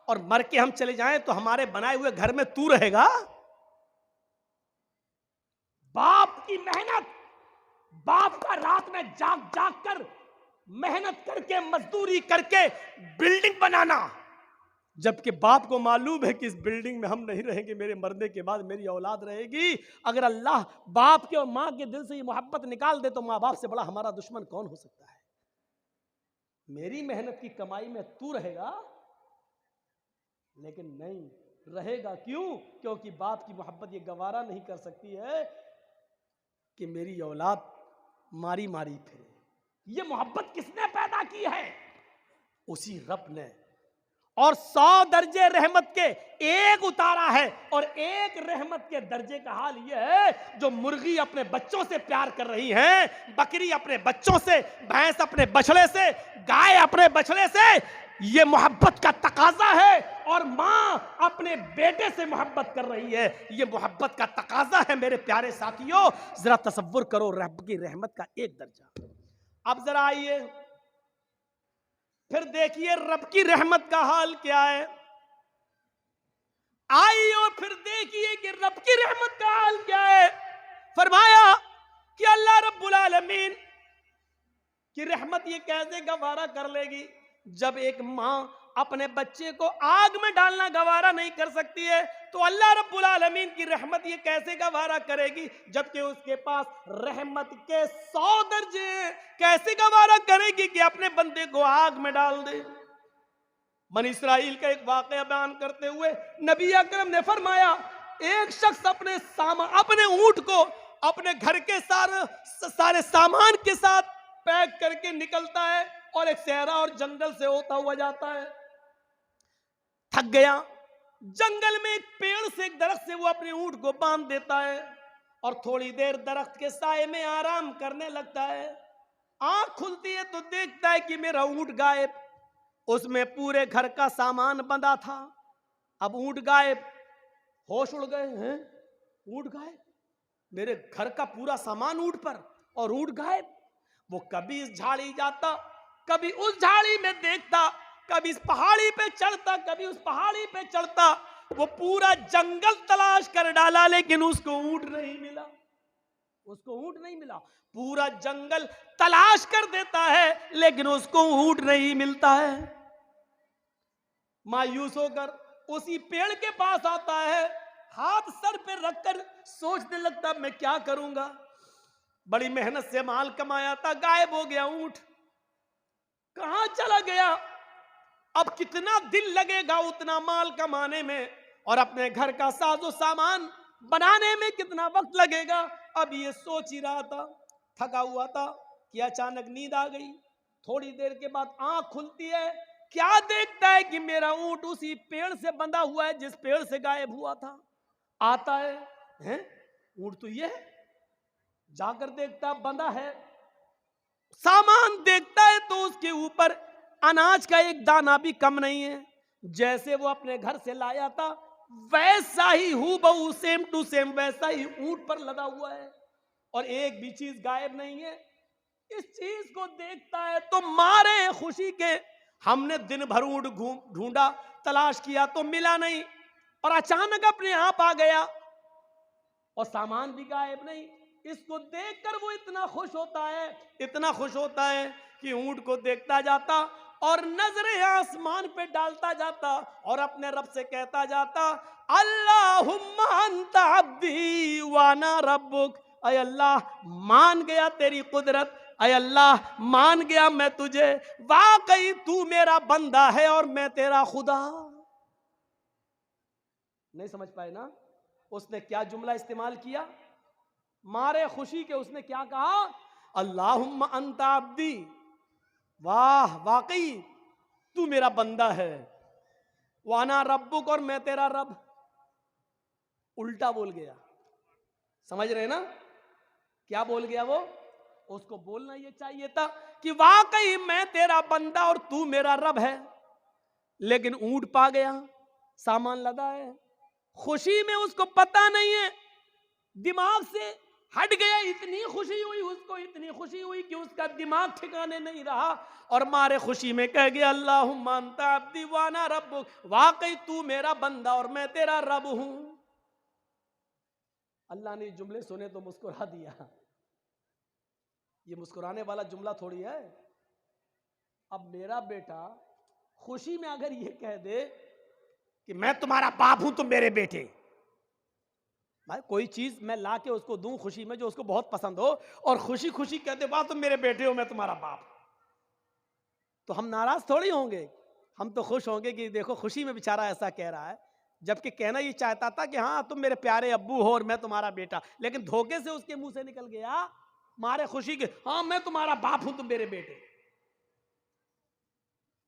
और मर के हम चले जाएं तो हमारे बनाए हुए घर में तू रहेगा? बाप की मेहनत, बाप का रात में जाग जाग कर मेहनत करके मजदूरी करके बिल्डिंग बनाना, जबकि बाप को मालूम है कि इस बिल्डिंग में हम नहीं रहेंगे, मेरे मरने के बाद मेरी औलाद रहेगी। अगर अल्लाह बाप के और मां के दिल से ये मोहब्बत निकाल दे तो मां बाप से बड़ा हमारा दुश्मन कौन हो सकता है? मेरी मेहनत की कमाई में तू रहेगा, लेकिन नहीं रहेगा। क्यों? क्योंकि बाप की मोहब्बत ये गवारा नहीं कर सकती है कि मेरी औलाद मारी मारी फिरे। ये मोहब्बत किसने पैदा की है? उसी रब ने। और 100 दर्जे रहमत के एक उतारा है, और एक रहमत के दर्जे का हाल यह है जो मुर्गी अपने बच्चों से प्यार कर रही है, बकरी अपने बच्चों से, भैंस अपने बछड़े से, गाय अपने बछड़े से। ये मोहब्बत का तकाजा है, और मां अपने बेटे से मोहब्बत कर रही है। ये मोहब्बत का तकाजा है मेरे प्यारे साथियों। जरा तसव्वुर करो रब की रहमत का एक दर्जा। अब जरा आइए फिर देखिए रब की रहमत का हाल क्या है। आइए और फिर देखिए कि रब की रहमत का हाल क्या है। फरमाया कि अल्लाह रब्बुल आलमीन की रहमत ये कैसे गवारा कर लेगी, जब एक मां अपने बच्चे को आग में डालना गवारा नहीं कर सकती है, तो अल्लाह रब्बुल आलमीन की रहमत ये कैसे गवारा करेगी, जबकि उसके पास रहमत के 100 दर्जे हैं। कैसे गवारा करेगी कि अपने बंदे को आग में डाल दे। बनी इस्राइल का एक वाकया बयान करते हुए नबी अकरम ने फरमाया, एक शख्स अपने ऊंट को अपने घर के सारे सामान के साथ पैक करके निकलता है और एक सहरा और जंगल से होता हुआ जाता है। थक गया, जंगल में एक पेड़ से, एक दरख्त से वो अपने ऊंट को बांध देता है और थोड़ी देर दरख्त के साए में आराम करने लगता है। आंख खुलती है तो देखता है कि मेरा ऊंट गायब। उसमें पूरे घर का सामान बंधा था। अब ऊंट गायब, होश उड़ गए हैं, ऊंट गायब, मेरे घर का पूरा सामान ऊंट पर और ऊंट गायब। वो कभी इस झाड़ी जाता, कभी उस झाड़ी में देखता, कभी इस पहाड़ी पे चढ़ता, कभी उस पहाड़ी पे चढ़ता। वो पूरा जंगल तलाश कर डाला लेकिन उसको ऊंट नहीं मिला, उसको ऊंट नहीं मिला। पूरा जंगल तलाश कर देता है लेकिन उसको ऊंट नहीं मिलता है। मायूस होकर उसी पेड़ के पास आता है, हाथ सर पे रखकर सोचने लगता मैं क्या करूंगा। बड़ी मेहनत से माल कमाया था, गायब हो गया ऊंट, कहां चला गया। अब कितना दिन लगेगा उतना माल कमाने में, और अपने घर का साजो सामान बनाने में कितना वक्त लगेगा। अब ये सोच ही रहा था, थका हुआ था कि अचानक नींद आ गई। थोड़ी देर के बाद आंख खुलती है, क्या देखता है कि मेरा ऊंट उसी पेड़ से बंधा हुआ है जिस पेड़ से गायब हुआ था। आता है, हैं? ऊंट तो ये है। जाकर देखता बंधा है, सामान देखता है तो उसके ऊपर अनाज का एक दाना भी कम नहीं है। जैसे वो अपने घर से लाया था वैसा ही हूबहू, सेम टू सेम वैसा ही ऊंट पर लदा हुआ है, और एक भी चीज गायब नहीं है। इस चीज को देखता है तो मारे खुशी के, हमने दिन भर ऊंट ढूंढा, तलाश किया तो मिला नहीं, और अचानक अपने आप आ गया और सामान भी गायब नहीं। इसको देखकर वो इतना खुश होता है, इतना खुश होता है कि ऊंट को देखता जाता और नजरें आसमान पे डालता जाता और अपने रब से कहता जाता, अल्लाहुम्मा अंता अब्दी वाना रब्बुक। अय अल्लाह, मान गया तेरी कुदरत, अय अल्लाह मान गया मैं तुझे, वाकई तू मेरा बंदा है और मैं तेरा खुदा। नहीं समझ पाए ना उसने क्या जुमला इस्तेमाल किया? मारे खुशी के उसने क्या कहा? अल्लाहुम्मा अंता अब्दी, वाह वाकई तू मेरा बंदा है, वाना रब्बुक और मैं तेरा रब। उल्टा बोल गया, समझ रहे ना क्या बोल गया वो? उसको बोलना ये चाहिए था कि वाकई मैं तेरा बंदा और तू मेरा रब है, लेकिन ऊंट पा गया, सामान लदा है। खुशी में उसको पता नहीं है, दिमाग से हट गया। इतनी खुशी हुई उसको, इतनी खुशी हुई कि उसका दिमाग ठिकाने नहीं रहा, और मारे खुशी में कह गया अल्लाहुम्मा अंता अब्दी वाना रब्बुक, वाकई तू मेरा बंदा और मैं तेरा रब हूं। अल्लाह ने जुमले सुने तो मुस्कुरा दिया। ये मुस्कुराने वाला जुमला थोड़ी है। अब मेरा बेटा खुशी में अगर ये कह दे कि मैं तुम्हारा बाप हूं तुम मेरे बेटे, भाई कोई चीज मैं ला के उसको दूं खुशी में जो उसको बहुत पसंद हो, और खुशी खुशी कहते वाह तुम मेरे बेटे हो मैं तुम्हारा बाप, तो हम नाराज थोड़ी होंगे। हम तो खुश होंगे कि देखो खुशी में बेचारा ऐसा कह रहा है, जबकि कहना ये चाहता था कि हाँ तुम मेरे प्यारे अब्बू हो और मैं तुम्हारा बेटा, लेकिन धोखे से उसके मुंह से निकल गया मारे खुशी के, हाँ मैं तुम्हारा बाप हूं तुम मेरे बेटे।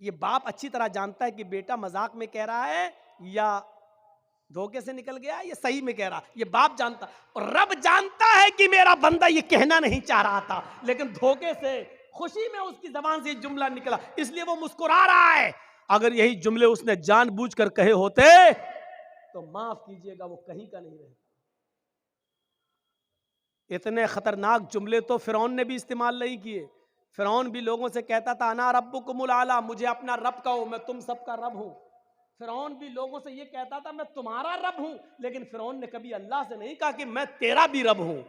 ये बाप अच्छी तरह जानता है कि बेटा मजाक में कह रहा है या धोखे से निकल गया, ये सही में कह रहा, ये बाप जानता। और रब जानता है कि मेरा बंदा ये कहना नहीं चाह रहा था, लेकिन धोखे से खुशी में उसकी जबान से जुमला निकला, इसलिए वो मुस्कुरा रहा है। अगर यही जुमले उसने जानबूझकर कहे होते तो माफ कीजिएगा वो कहीं का नहीं रहता। इतने खतरनाक जुमले तो फिरौन ने भी इस्तेमाल नहीं किए। फिरौन भी लोगों से कहता था अना रब्बुकुमुल आला, मुझे अपना रब कहो, मैं तुम सबका रब हूं। फिरौन भी लोगों से ये कहता था मैं तुम्हारा रब हूं, लेकिन फिरौन ने कभी अल्लाह से नहीं कहा कि मैं तेरा भी रब हूं।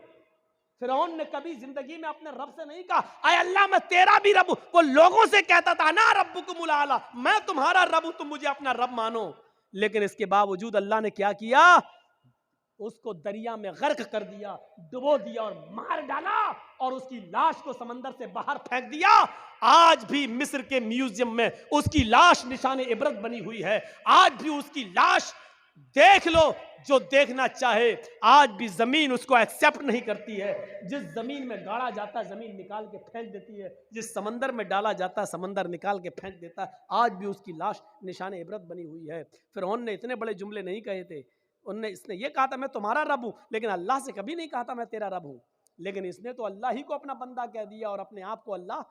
फिरौन ने कभी जिंदगी में अपने रब से नहीं कहा अय अल्लाह मैं तेरा भी रब हूं। वो लोगों से कहता था अना रब्बुकुमुल आला, मैं तुम्हारा रब हूं, तुम मुझे अपना रब मानो। लेकिन इसके बावजूद अल्लाह ने क्या किया? उसको दरिया में गर्क कर दिया, डुबो दिया और मार डाला, और उसकी लाश को समंदर से बाहर फेंक दिया। आज भी मिस्र के म्यूजियम में उसकी लाश निशाने इबरत बनी हुई है। आज भी उसकी लाश देख लो, जो देखना चाहे। आज भी जमीन उसको एक्सेप्ट नहीं करती है। जिस जमीन में गाड़ा जाता है जमीन निकाल के फेंक देती है, जिस समंदर में डाला जाता है समंदर निकाल के फेंक देता है। आज भी उसकी लाश निशाने इबरत बनी हुई है। फिरौन ने इतने बड़े जुमले नहीं कहे थे। इसने ये कहा था मैं तुम्हारा रब हूं, लेकिन अल्लाह से कभी नहीं कहा था मैं तेरा रब हूं। लेकिन इसने तो अल्लाह ही को अपना बंदा कह दिया और अपने आप को अल्लाह,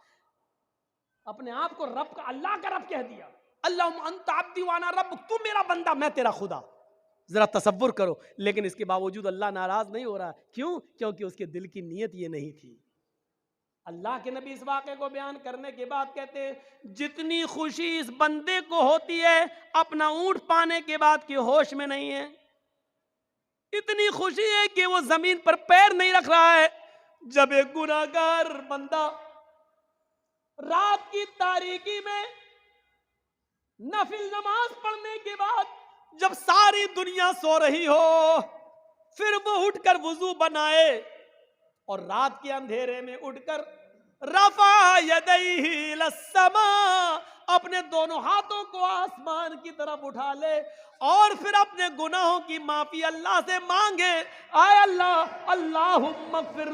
अपने आप को रब का, अल्लाह का रब कह दिया। अल्लाहुम्मा अंता अब्दी वाना रब्बुक, तू मेरा बंदा मैं तेरा खुदा। जरा तसव्वुर करो। लेकिन इसके बावजूद अल्लाह नाराज नहीं हो रहा। क्यों? क्योंकि उसके दिल की नीयत ये नहीं थी। अल्लाह के नबी इस वाक़े को बयान करने के बाद कहते हैं जितनी खुशी इस बंदे को होती है अपना ऊंट पाने के बाद कि होश में नहीं है, इतनी खुशी है कि वो जमीन पर पैर नहीं रख रहा है। जब एक गुनाहगार बंदा रात की तारीकी में नफिल नमाज पढ़ने के बाद जब सारी दुनिया सो रही हो, फिर वो उठकर वुजू बनाए और रात के अंधेरे में उठकर रफा यदैहि लस्समा, अपने दोनों हाथों को आसमान की तरफ उठा ले और फिर अपने गुनाहों की माफी अल्लाह से मांगे। आय अल्लाह, अल्लाहुम्मा ग़फ़िर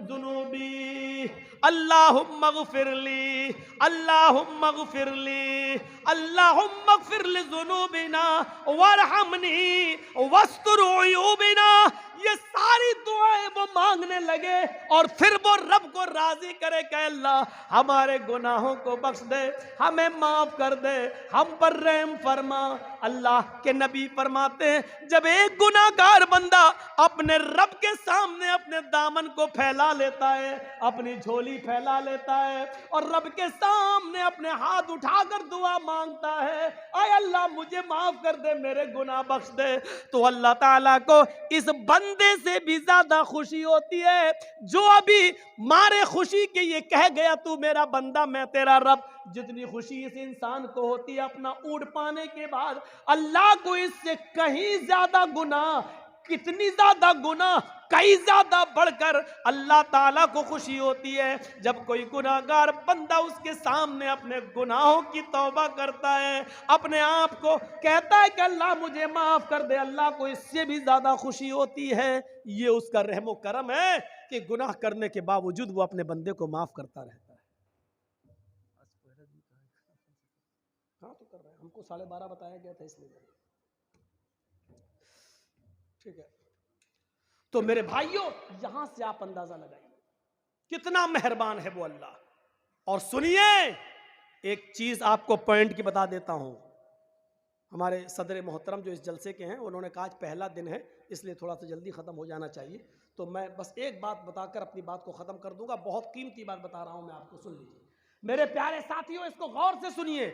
ज़ुनूबी, अल्लाहुम्मा ग़फ़िर ली, अल्लाहुम्मा ग़फ़िर ली, अल्लाहुम्मा ग़फ़िर लिज़ुनूबिना वरहमनी वस्तुर उयूबिना। ये सारी दुआएं वो मांगने लगे और फिर वो रब को राजी करे कि अल्लाह हमारे गुनाहों को बख्श दे, हमें माफ कर दे, हम पर रहम फरमा। अल्लाह के नबी फरमाते हैं जब एक गुनाहगार बंदा अपने रब के सामने अपने दामन को फैला लेता है, अपनी झोली फैला लेता है और रब के सामने अपने हाथ उठाकर दुआ मांगता है, आय अल्लाह मुझे माफ कर दे, मेरे गुनाह बख्श दे, तो अल्लाह ताला को इस बंदे से भी ज्यादा खुशी होती है जो अभी मारे खुशी के ये कह गया तू मेरा बंदा मैं तेरा रब। जितनी खुशी इस इंसान को होती है अपना ऊँट पाने के बाद, अल्लाह को इससे कहीं ज्यादा गुनाह, कितनी ज्यादा गुनाह, कई ज्यादा बढ़कर अल्लाह ताला को खुशी होती है जब कोई गुनाहगार बंदा उसके सामने अपने गुनाहों की तौबा करता है, अपने आप को कहता है कि अल्लाह मुझे माफ कर दे। अल्लाह को इससे भी ज्यादा खुशी होती है। ये उसका रहमो करम है कि गुनाह करने के बावजूद वो अपने बंदे को माफ करता रहता है। हाँ तो कर रहे हैं, हमको 12:30 बताया गया था इसलिए। ठीक है, तो मेरे भाइयों यहां से आप अंदाजा लगाइए कितना मेहरबान है वो अल्लाह। और सुनिए एक चीज आपको पॉइंट की बता देता हूं, हमारे सदर मोहतरम जो इस जलसे के हैं उन्होंने कहा आज पहला दिन है इसलिए थोड़ा सा जल्दी खत्म हो जाना चाहिए, तो मैं बस एक बात बताकर अपनी बात को खत्म कर दूंगा। बहुत कीमती बात बता रहा हूं मैं आपको, सुन लीजिए मेरे प्यारे साथियों, इसको गौर से सुनिए।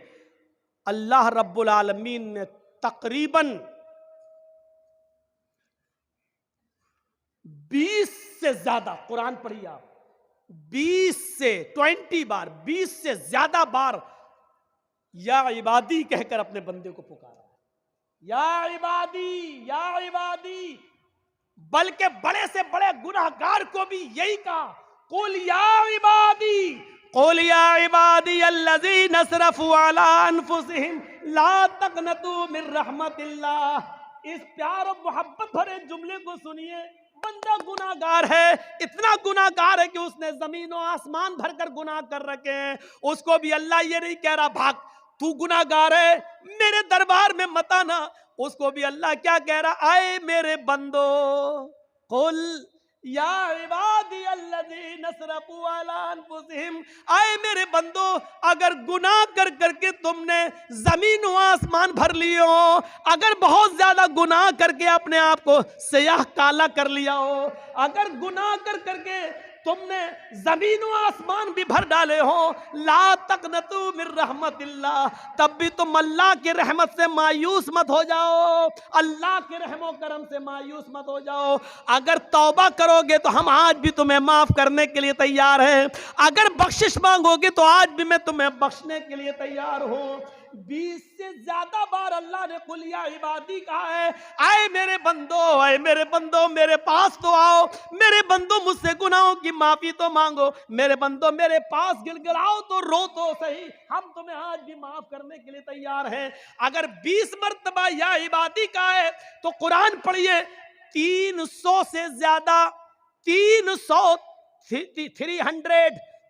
अल्लाह रब्बुल आलमीन ने तकरीबन 20 से ज्यादा, कुरान पढ़िए आप, 20 से 20 बार, 20 से ज्यादा बार या इबादी कहकर अपने बंदे को पुकारा, या इबादी, या इबादी। बल्कि बड़े से बड़े गुनाहगार को भी यही कहा, कुल या इबादी, कुल या इबादी अल्लज़ीना असरफ़ू अला अनफुसिहिम ला तक़नतू मिन रहमतिल्लाह। इस प्यार और मोहब्बत भरे जुमले को सुनिए। बंदा गुनाहगार है, इतना गुनाहगार है कि उसने जमीन और आसमान भरकर गुनाह कर रखे हैं, उसको भी अल्लाह ये नहीं कह रहा भाग, तू गुनाहगार है मेरे दरबार में मत आना, उसको भी अल्लाह क्या कह रहा, आए मेरे बंदो, कुल या इबादी अल्लज़ीना असरफ़ू अला अनफुसिहिम, आए मेरे बंदो अगर गुनाह कर करके तुमने जमीन व आसमान भर लिए हो, अगर बहुत ज्यादा गुनाह करके अपने आप को स्याह काला कर लिया हो, अगर गुनाह कर करके तुमने जमीन व आसमान भी भर डाले हो, ला तक़नतू मिन रहमतिल्लाह, तब भी तुम अल्लाह की रहमत से मायूस मत हो जाओ, अल्लाह के रहमो करम से मायूस मत हो जाओ। अगर तौबा करोगे तो हम आज भी तुम्हें माफ करने के लिए तैयार हैं, अगर बख्शिश मांगोगे तो आज भी मैं तुम्हें बख्शने के लिए तैयार हूं। 20 से ज्यादा बार अल्लाह ने कुल या इबादी कहा है, आए मेरे बंदो, आए मेरे बंदो मेरे पास तो आओ, मेरे बंदो मुझसे गुनाहों की माफी तो मांगो, मेरे बंदो मेरे पास गिड़गिड़ाओ तो रो तो सही, हम तुम्हें आज भी माफ करने के लिए तैयार हैं। अगर 20 मर्तबा या इबादी का है तो कुरान पढ़िए 300 से ज्यादा, 300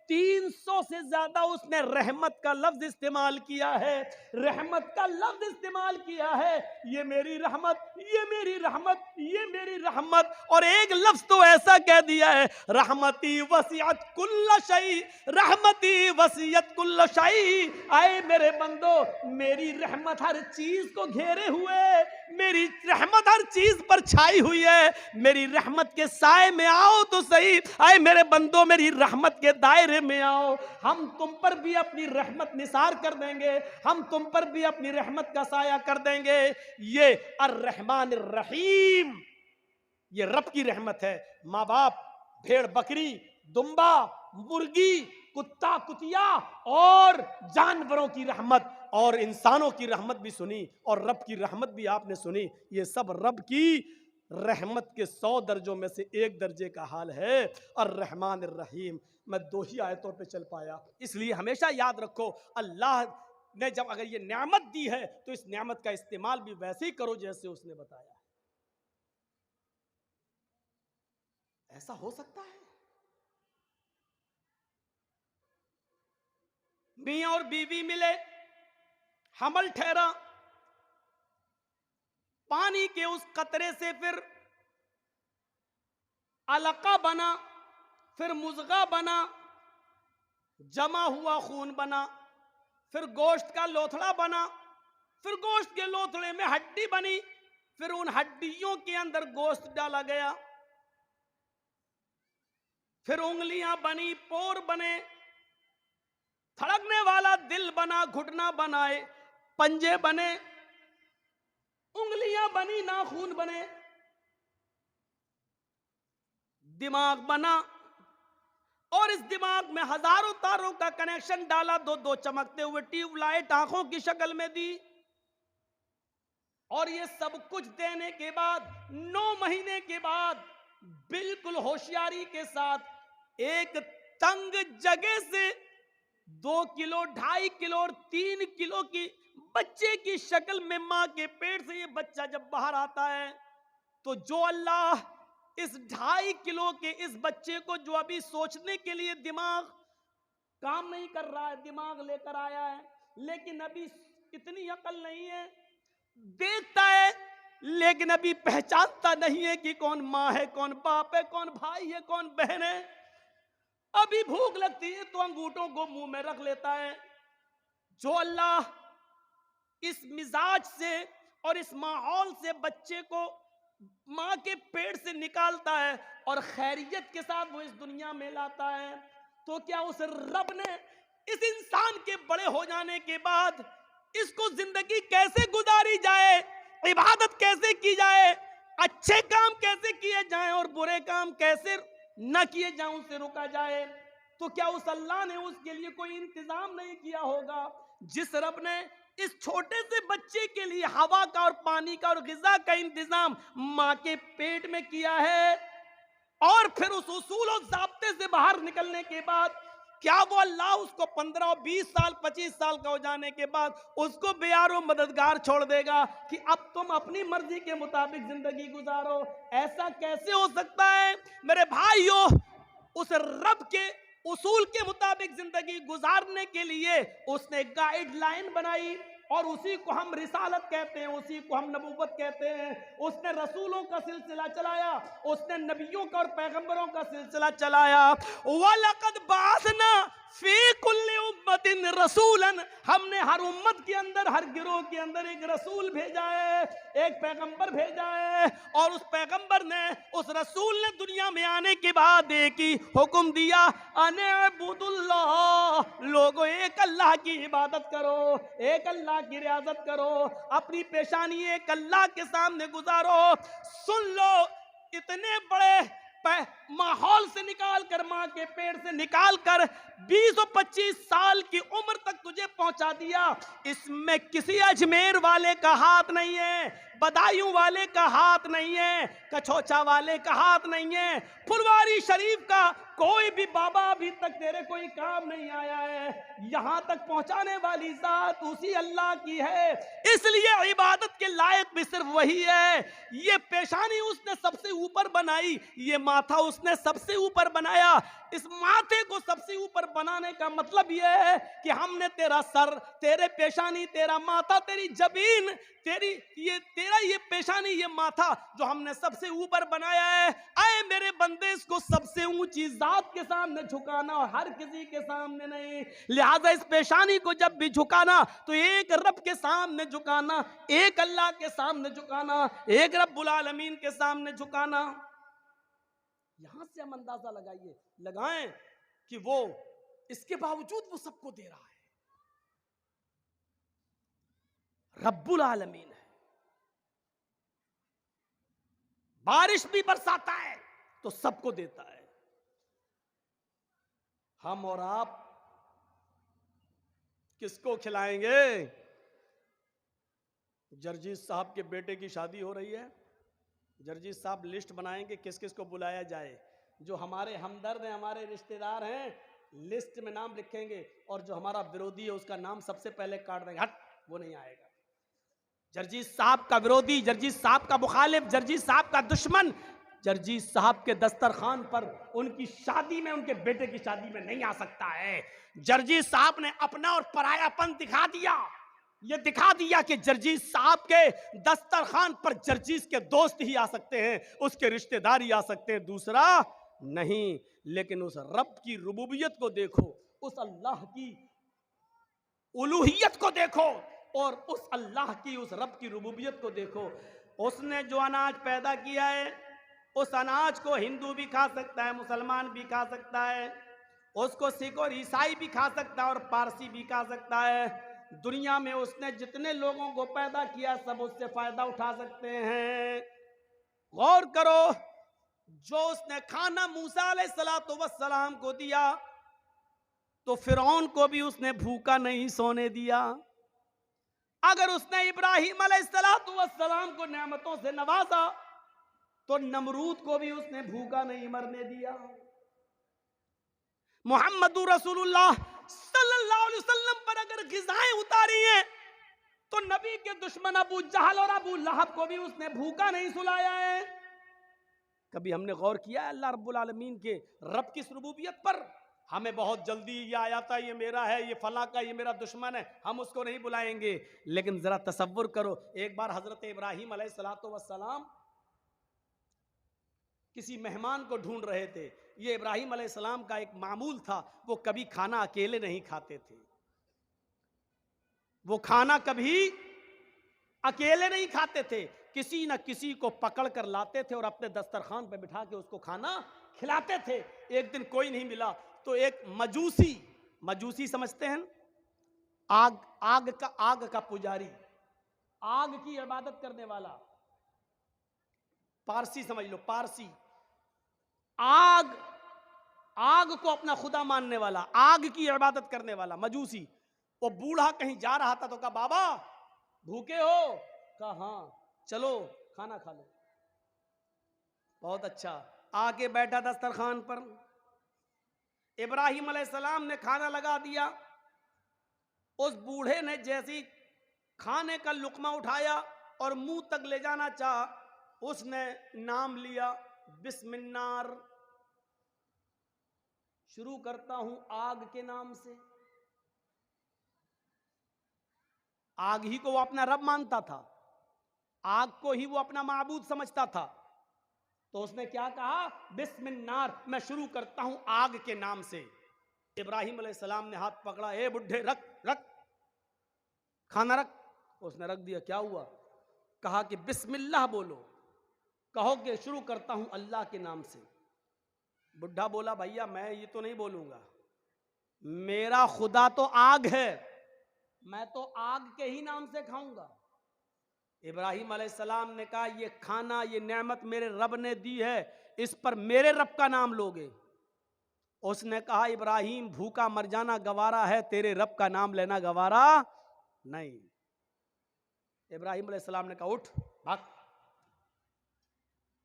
300 से ज्यादा उसने रहमत का लफ्ज इस्तेमाल किया है, रहमत का लफ्ज इस्तेमाल किया है। ये मेरी रहमत, ये मेरी रहमत, ये मेरी रहमत। और एक लफ्ज तो ऐसा कह दिया है, रहमती वसीयत कुल्ल शै, रहमती वसीयत कुल्ल शै। आए मेरे बंदो, मेरी रहमत हर चीज को घेरे हुए, मेरी रहमत हर चीज पर छाई हुई है। मेरी रहमत के साए में आओ तो सही। आए मेरे बंदो, मेरी रहमत के दायरे में आओ, हम तुम पर भी अपनी रहमत निसार कर देंगे, हम तुम पर भी अपनी रहमत का साया कर देंगे। ये अर्रहमान अर्रहीम, ये रब की रहमत है। माँ बाप, भेड़ बकरी, दुम्बा, मुर्गी, कुत्ता कुतिया और जानवरों की रहमत और इंसानों की रहमत भी सुनी, और रब की रहमत भी आपने सुनी। ये सब रब की रहमत के 100 दर्जों में से एक दर्जे का हाल है, अर्रहमान अर्रहीम। मैं 2 ही आयतों पे चल पाया, इसलिए हमेशा याद रखो, अल्लाह ने जब अगर ये नेमत दी है तो इस नेमत का इस्तेमाल भी वैसे ही करो जैसे उसने बताया। ऐसा हो सकता है मियां और बीवी मिले, हमल ठहरा, पानी के उस कतरे से फिर अलका बना, फिर मुज़गा बना, जमा हुआ खून बना, फिर गोश्त का लोथड़ा बना, फिर गोश्त के लोथड़े में हड्डी बनी, फिर उन हड्डियों के अंदर गोश्त डाला गया, फिर उंगलियां बनी, पोर बने, धड़कने वाला दिल बना, घुटना बनाए, पंजे बने, उंगलियां बनी, नाखून बने, दिमाग बना, और इस दिमाग में हजारों तारों का कनेक्शन डाला, 2-2 चमकते हुए ट्यूबलाइट आंखों की शक्ल में दी। और ये सब कुछ देने के बाद 9 महीने के बाद बिल्कुल होशियारी के साथ एक तंग जगह से 2 किलो, 2.5 किलो और 3 किलो की बच्चे की शक्ल में मां के पेट से ये बच्चा जब बाहर आता है, तो जो अल्लाह इस 2.5 किलो के इस बच्चे को, जो अभी सोचने के लिए दिमाग काम नहीं कर रहा है, दिमाग लेकर आया है, लेकिन अभी इतनी अकल नहीं है, देखता है लेकिन अभी पहचानता नहीं है कि कौन माँ है, कौन बाप है, कौन भाई है, कौन बहन है। अभी भूख लगती है तो अंगूठों को मुंह में रख लेता है। जो अल्लाह इस मिजाज से और इस माहौल से बच्चे को मां के पेट से निकालता है और खैरियत के साथ वो इस दुनिया में लाता है, तो क्या उस रब ने इस इंसान के बड़े हो जाने के बाद इसको जिंदगी कैसे गुजारी जाए, इबादत कैसे की जाए, अच्छे काम कैसे किए जाएं और बुरे काम कैसे न किए जाएं, उससे रोका जाए, तो क्या उस अल्लाह ने उसके लिए कोई इंतजाम नहीं किया होगा? जिस रब ने इस छोटे से बच्चे के लिए हवा का और पानी का और गिजा का इंतजाम मां के पेट में किया है, और फिर उस उसूल और ज़ाब्ते से बाहर निकलने के बाद क्या वो अल्लाह उसको 15, 20 साल, 25 साल का हो जाने के बाद उसको बेयारो मददगार छोड़ देगा कि अब तुम अपनी मर्जी के मुताबिक जिंदगी गुजारो? ऐसा कैसे हो सकता है मेरे भाइयों? उस रब के उसूल के मुताबिक जिंदगी गुजारने के लिए उसने गाइडलाइन बनाई, और उसी को हम रिसालत कहते हैं, उसी को हम नबूवत कहते हैं। उसने रसूलों का सिलसिला चलाया, उसने नबियों का और पैगंबरों का सिलसिला चलाया। वलक़द बअसना फी कुल्ली उम्मतिन रसूलन, हमने हर उम्मत के अंदर, हर गिरोह के अंदर एक रसूल भेजा है, एक पैगंबर भेजा है, और उस पैगंबर ने, उस रसूल ने दुनिया में आने के बाद एक ही हुक्म दिया, अनेबुदुल्लाह, लोगों एक अल्लाह की इबादत करो, एक अल्लाह की रियाजत करो, अपनी पेशानी एक अल्लाह के सामने गुजारो। सुन लो, इतने बड़े माहौल से निकाल कर, मां के पेट से निकाल कर 20 और 25 साल की उम्र तक तुझे पहुंचा दिया। इसमें किसी अजमेर वाले का हाथ नहीं है, बदायूं वाले का हाथ नहीं है, कछोचा वाले का हाथ नहीं है, फुलवारी शरीफ का कोई भी बाबा अभी तक तेरे कोई काम नहीं आया है। यहां तक पहुंचाने वाली जात उसी अल्लाह की है। इसलिए इबादत के लायक भी सिर्फ वही है। ये पेशानी उसने सबसे ऊपर बनाई, ये माथा उसने सबसे ऊपर बनाया। इस माथे को सबसे ऊपर बनाने का मतलब यह है कि हमने तेरा सर, तेरे पेशानी, तेरा माथा, तेरी जबीन, तेरा ये पेशानी, ये माथा जो हमने सबसे ऊपर बनाया है, आए मेरे बंदे इसको सबसे ऊंची जात के सामने झुकाना और हर किसी के सामने नहीं। लिहाजा इस पेशानी को जब भी झुकाना तो एक रब के सामने झुकाना, एक अल्लाह के सामने झुकाना, एक रब्बुल आलमीन के सामने झुकाना। यहां से हम अंदाजा लगाएं कि वो इसके बावजूद वो सबको दे रहा है। रब्बुल आलमीन है। बारिश भी बरसाता है तो सबको देता है। हम और आप किसको खिलाएंगे? जर्जीत साहब के बेटे की शादी हो रही है, जर्जीत साहब लिस्ट बनाएंगे किस किस को बुलाया जाए। जो हमारे हमदर्द हैं, हमारे रिश्तेदार हैं, लिस्ट में नाम लिखेंगे, और जो हमारा विरोधी है उसका नाम सबसे पहले काट देंगे, हट वो नहीं आएगा। जर्जीत साहब का विरोधी, जर्जीत साहब का मुखालिफ, जर्जीत साहब का दुश्मन जर्जीत साहब के दस्तरखान पर उनकी शादी में, उनके बेटे की शादी में नहीं आ सकता है। जर्जीत साहब ने अपना और परायापन दिखा दिया। ये दिखा दिया कि जर्जीत साहब के दस्तरखान पर जर्जीत के दोस्त ही आ सकते हैं, उसके रिश्तेदार ही आ सकते हैं, दूसरा नहीं। लेकिन उस रब की रुबूबियत को देखो, उस अल्लाह की उलूहियत को देखो, और उस अल्लाह की, उस रब की रुबूबियत को देखो। उसने जो अनाज पैदा किया है, उस अनाज को हिंदू भी खा सकता है, मुसलमान भी खा सकता है, उसको सिख और ईसाई भी खा सकता है, और पारसी भी खा सकता है। दुनिया में उसने जितने लोगों को पैदा किया सब उससे फायदा उठा सकते हैं। गौर करो, जो उसने खाना मूसा अलैहिस्सलातु वस्सलाम को दिया तो फिरौन को भी उसने भूखा नहीं सोने दिया। अगर उसने इब्राहिम अलैहिस्सलातु वस्सलाम को नेमतों से नवाजा तो नमरूद को भी उसने भूखा नहीं मरने दिया। मुहम्मदुर रसूलुल्लाह सल्लल्लाहु अलैहि वसल्लम पर अगर ग़िज़ाएं उतारी हैं तो नबी के दुश्मन अबू जहल और अबू लहब को भी उसने भूखा नहीं सुलाया है। कभी हमने गौर किया है अल्लाह रब्बुल आलमीन के रब की रुबूबियत पर? हमें बहुत जल्दी ये आया था, ये मेरा है, ये फला का, ये मेरा दुश्मन है, हम उसको नहीं बुलाएंगे। लेकिन जरा तसव्वुर करो, एक बार हजरत इब्राहिम अलैहिस्सलातु वस्सलाम किसी मेहमान को ढूंढ रहे थे। ये इब्राहिम अलैहिस्सलाम का एक मामूल था, वो कभी खाना अकेले नहीं खाते थे, वो खाना कभी अकेले नहीं खाते थे, किसी न किसी को पकड़ कर लाते थे और अपने दस्तरखान पर बिठा के उसको खाना खिलाते थे। एक दिन कोई नहीं मिला तो एक मजूसी समझते हैं, आग का पुजारी, आग की इबादत करने वाला, पारसी समझ लो, पारसी, आग को अपना खुदा मानने वाला, आग की इबादत करने वाला मजूसी। वो बूढ़ा कहीं जा रहा था तो कहा, बाबा भूखे हो? कहा हाँ, चलो खाना खा लो। बहुत अच्छा, आके बैठा दस्तरखान पर। इब्राहिम अलैहिस्सलाम ने खाना लगा दिया। उस बूढ़े ने जैसी खाने का लुकमा उठाया और मुंह तक ले जाना चाहा, उसने नाम लिया, बिस्मिल्लाह, शुरू करता हूं आग के नाम से। आग ही को वो अपना रब मानता था, आग को ही वो अपना माबूद समझता था। तो उसने क्या कहा, बिस्मिल्लाह, मैं शुरू करता हूं आग के नाम से। इब्राहिम अलैहिस्सलाम ने हाथ पकड़ा, ए बुढ़े रख रख खाना रख। उसने रख दिया। क्या हुआ? कहा कि बिस्मिल्लाह बोलो, कहो कि शुरू करता हूं अल्लाह के नाम से। बुढ़ा बोला, भैया मैं ये तो नहीं बोलूंगा, मेरा खुदा तो आग है, मैं तो आग के ही नाम से खाऊंगा। इब्राहिम अलैहिस्सलाम ने कहा, ये खाना, ये नेमत मेरे रब ने दी है, इस पर मेरे रब का नाम लोगे? उसने कहा, इब्राहिम भूखा मर जाना गवारा है, तेरे रब का नाम लेना गवारा नहीं। इब्राहिम अलैहिस्सलाम ने कहा, उठ भाग।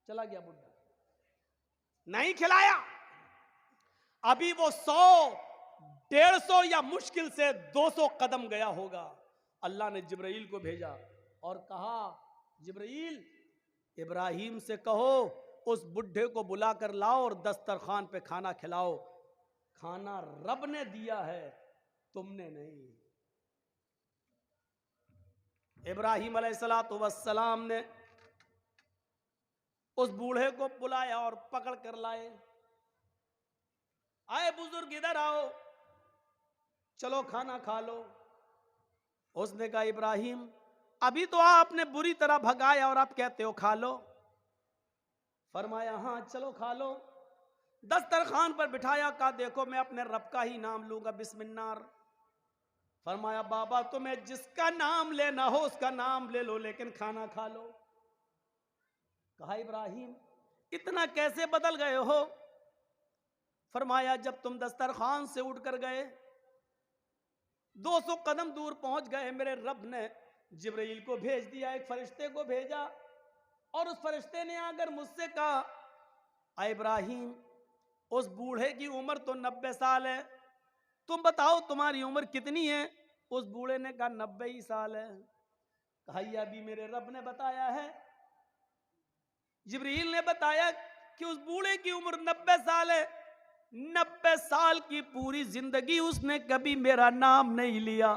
चला गया बुढ़ा, नहीं खिलाया। अभी वो 100 150 या मुश्किल से 200 कदम गया होगा। अल्लाह ने जिब्राइल को भेजा और कहा, जिब्राइल इब्राहिम से कहो उस बुढ़े को बुला कर लाओ और दस्तरखान पे खाना खिलाओ। खाना रब ने दिया है, तुमने नहीं। इब्राहिम अलैहिस्सलातु वस्सलाम ने उस बूढ़े को बुलाया और पकड़ कर लाए। आए बुजुर्ग, इधर आओ, चलो खाना खा लो। उसने कहा, इब्राहिम अभी तो आपने बुरी तरह भगाया और आप कहते हो खा लो। फरमाया, हाँ चलो खा लो। दस्तरखान पर बिठाया, कहा देखो मैं अपने रब का ही नाम लूंगा, बिस्मिल्लाह। फरमाया, बाबा तुम्हें जिसका नाम लेना हो उसका नाम ले लो, लेकिन खाना खा लो। कहा, इब्राहिम इतना कैसे बदल गए हो? फरमाया, जब तुम दस्तरखान से उठकर गए, 200 कदम दूर पहुंच गए, मेरे रब ने जिब्राइल को भेज दिया, एक फरिश्ते को भेजा, और उस फरिश्ते ने आकर मुझसे कहा, इब्राहिम उस बूढ़े की उम्र तो 90 साल है, तुम बताओ तुम्हारी उम्र कितनी है? उस बूढ़े ने कहा 90 ही साल है। कहा, यह भी मेरे रब ने बताया है। जिब्रील ने बताया कि उस बूढ़े की उम्र 90 साल है। 90 साल की पूरी जिंदगी उसने कभी मेरा नाम नहीं लिया।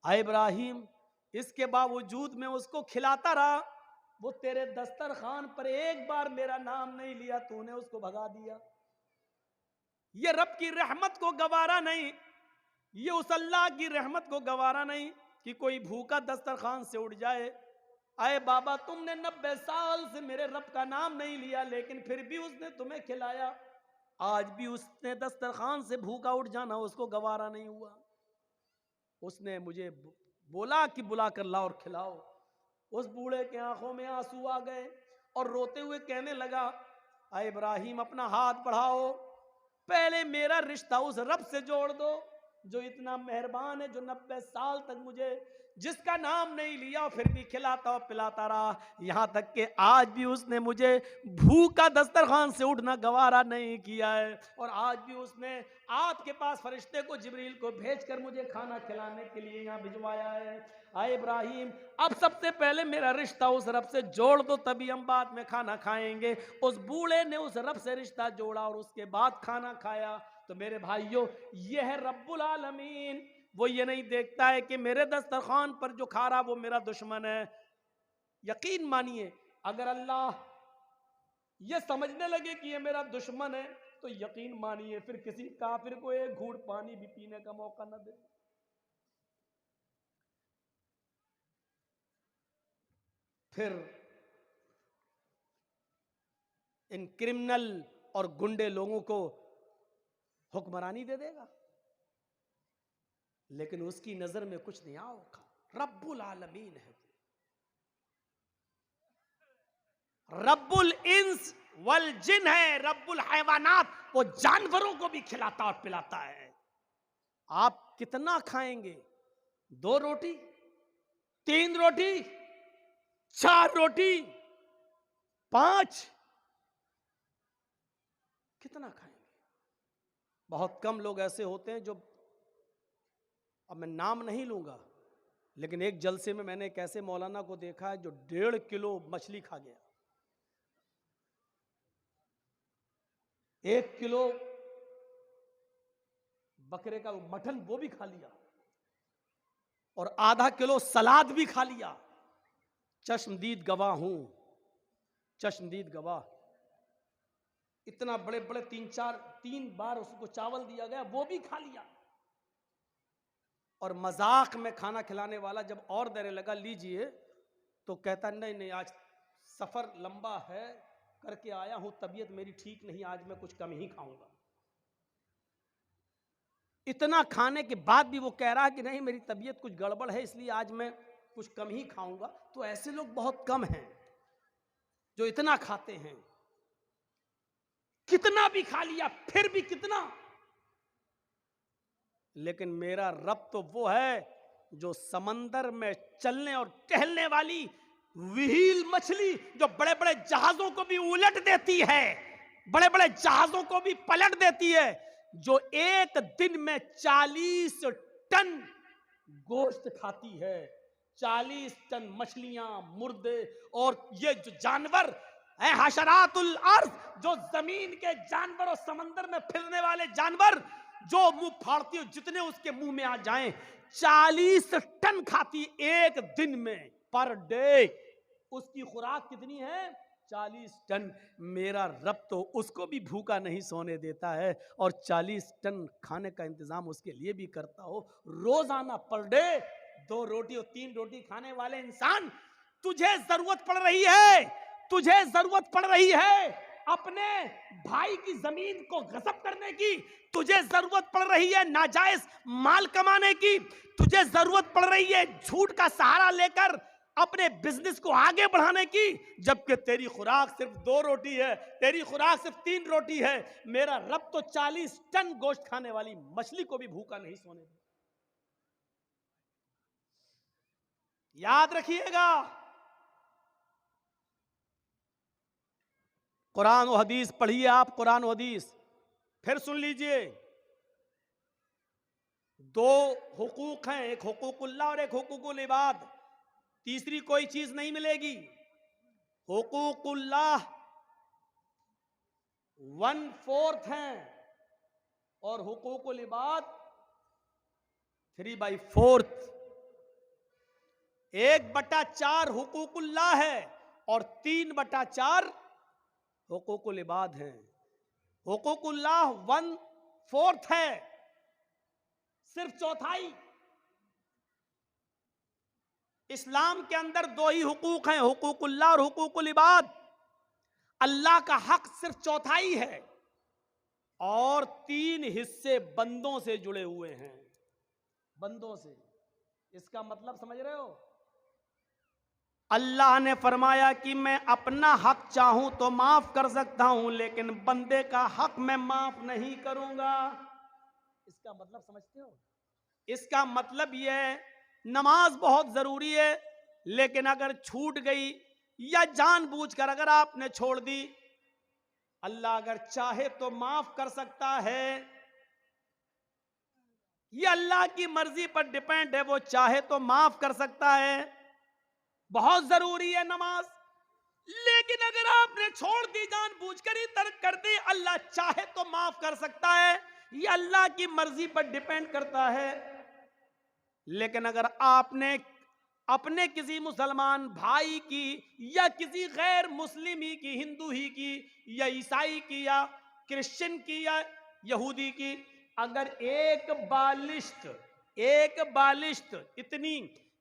इब्राहिम इसके बावजूद मैं उसको खिलाता रहा, वो तेरे दस्तरखान पर एक बार मेरा नाम नहीं लिया, तूने उसको भगा दिया। ये रब की रहमत को गवारा नहीं, ये उस अल्लाह की रहमत को गवारा नहीं कि कोई भूखा दस्तरखान से उठ जाए। आए बाबा, तुमने 90 साल से मेरे रब का नाम नहीं लिया, लेकिन फिर भी उसने तुम्हें खिलाया। आज भी उसने दस्तरखान से भूखा उठ जाना उसको गवारा नहीं हुआ। उसने मुझे बोला कि बुला कर लाओ और खिलाओ। उस बूढ़े के आंखों में आंसू आ गए और रोते हुए कहने लगा, इब्राहिम अपना हाथ बढ़ाओ, पहले मेरा रिश्ता उस रब से जोड़ दो जो इतना मेहरबान है, जो 90 साल तक मुझे जिसका नाम नहीं लिया फिर भी खिलाता और पिलाता रहा। यहां तक कि आज भी उसने मुझे भूखा दस्तरखान से उठना गवारा नहीं किया है, और आज भी उसने आपके पास फरिश्ते को, जिब्रील को भेजकर मुझे खाना खिलाने के लिए यहां भिजवाया है। आए इब्राहिम, अब सबसे पहले मेरा रिश्ता उस रब से जोड़ दो, तभी हम बाद में खाना खाएंगे। उस बूढ़े ने उस रब से रिश्ता जोड़ा और उसके बाद खाना खाया। तो मेरे भाइयों, यह है रब्बुल आलमीन। वो ये नहीं देखता है कि मेरे दस्तरखान पर जो खा रहा वो मेरा दुश्मन है। यकीन मानिए, अगर अल्लाह ये समझने लगे कि ये मेरा दुश्मन है, तो यकीन मानिए फिर किसी काफिर को एक घूंट पानी भी पीने का मौका न दे। फिर इन क्रिमिनल और गुंडे लोगों को हुक्मरानी दे देगा, लेकिन उसकी नजर में कुछ नहीं आओगा। रब्बुल आलमीन है, रब्बुल इंस वल जिन है, रब्बुल हैवानात, वो जानवरों को भी खिलाता और पिलाता है। आप कितना खाएंगे? 2 रोटी, 3 रोटी, 4 रोटी, 5, कितना खाएंगे? बहुत कम लोग ऐसे होते हैं जो, अब मैं नाम नहीं लूंगा, लेकिन एक जलसे में मैंने एक ऐसे मौलाना को देखा है जो 1.5 किलो मछली खा गया, 1 किलो बकरे का मटन वो भी खा लिया, और आधा किलो सलाद भी खा लिया। चश्मदीद गवाह हूं, चश्मदीद गवाह। इतना बड़े बड़े 3 बार उसको चावल दिया गया, वो भी खा लिया। और मजाक में खाना खिलाने वाला जब और देने लगा लीजिए, तो कहता नहीं नहीं, आज सफर लंबा है, करके आया हूं, तबीयत मेरी ठीक नहीं, आज मैं कुछ कम ही खाऊंगा। इतना खाने के बाद भी वो कह रहा है कि नहीं मेरी तबीयत कुछ गड़बड़ है, इसलिए आज मैं कुछ कम ही खाऊंगा। तो ऐसे लोग बहुत कम हैं जो इतना खाते हैं। कितना भी खा लिया, फिर भी कितना। लेकिन मेरा रब तो वो है जो समंदर में चलने और टहलने वाली व्हील मछली, जो बड़े बड़े जहाजों को भी उलट देती है, बड़े बड़े जहाजों को भी पलट देती है, जो एक दिन में 40 टन गोश्त खाती है, 40 टन मछलियां, मुर्दे, और ये जो जानवर है हशरातुल अर्ज, जो जमीन के जानवर और समंदर में फिरने वाले जानवर, जो मुंह फाड़ती है जितने उसके मुंह में आ जाएं, 40 टन खाती एक दिन में, पर डे। उसकी खुराक कितनी है? 40 टन। मेरा रब तो उसको भी भूखा नहीं सोने देता है, और 40 टन खाने का इंतजाम उसके लिए भी करता हो। रोजाना पर डे 2 रोटी और 3 रोटी खाने वाले इंसान, तुझे जरूरत पड़ रही है, तुझे जरूरत पड़ रही है अपने भाई की जमीन को गसब करने की, तुझे जरूरत पड़ रही है नाजायज माल कमाने की, तुझे जरूरत पड़ रही है झूठ का सहारा लेकर अपने बिजनेस को आगे बढ़ाने की, जबकि तेरी खुराक सिर्फ 2 रोटी है, तेरी खुराक सिर्फ 3 रोटी है। मेरा रब तो 40 टन गोश्त खाने वाली मछली को भी भूखा नहीं सोने देता। याद रखिएगा, कुरान और हदीस पढ़िए आप, कुरान और हदीस। फिर सुन लीजिए, 2 हुकूक हैं, एक हुकूकुल्लाह और एक हुकूकुल इबाद। तीसरी कोई चीज नहीं मिलेगी। हुकूकुल्लाह 1/4 हैं और हुकूकुल इबाद 3/4। 1/4 हुकूकुल्लाह है और 3/4 हुकूकुल इबाद हैं। हुकूकुल्लाह 1/4 है, सिर्फ चौथाई। इस्लाम के अंदर 2 ही हुकूक हैं, हुकूकुल्लाह और हुकूकुल इबाद। अल्लाह का हक सिर्फ चौथाई है और 3 हिस्से बंदों से जुड़े हुए हैं, बंदों से। इसका मतलब समझ रहे हो? अल्लाह ने फरमाया कि मैं अपना हक चाहूं तो माफ कर सकता हूं, लेकिन बंदे का हक मैं माफ नहीं करूंगा। इसका मतलब समझते हो? इसका मतलब यह है, नमाज बहुत जरूरी है, लेकिन अगर छूट गई या जानबूझकर अगर आपने छोड़ दी, अल्लाह अगर चाहे तो माफ कर सकता है। यह अल्लाह की मर्जी पर डिपेंड है, वो चाहे तो माफ कर सकता है। बहुत जरूरी है नमाज, लेकिन अगर आपने छोड़ दी, जानबूझकर ही तर्क कर दी, अल्लाह चाहे तो माफ कर सकता है। यह अल्लाह की मर्जी पर डिपेंड करता है। लेकिन अगर आपने अपने किसी मुसलमान भाई की या किसी गैर मुस्लिम ही की, हिंदू ही की या ईसाई की या क्रिश्चियन की या यहूदी की, अगर एक बालिश्त इतनी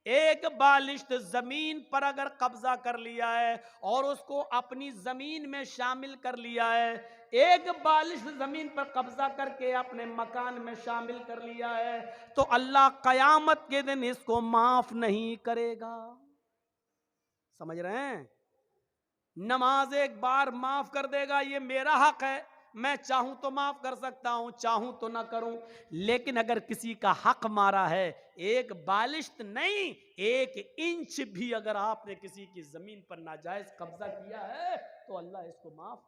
एक बालिश्त जमीन पर अगर कब्जा कर लिया है और उसको अपनी जमीन में शामिल कर लिया है, एक बालिश्त जमीन पर कब्जा करके अपने मकान में शामिल कर लिया है, तो अल्लाह कयामत के दिन इसको माफ नहीं करेगा। समझ रहे हैं? नमाज एक बार माफ कर देगा, ये मेरा हक है, मैं चाहूं तो माफ कर सकता हूं, चाहूं तो ना करूं। लेकिन अगर किसी का हक मारा है, एक बालिश्त नहीं, 1 इंच भी अगर आपने किसी की जमीन पर नाजायज कब्जा किया है, तो अल्लाह इसको माफ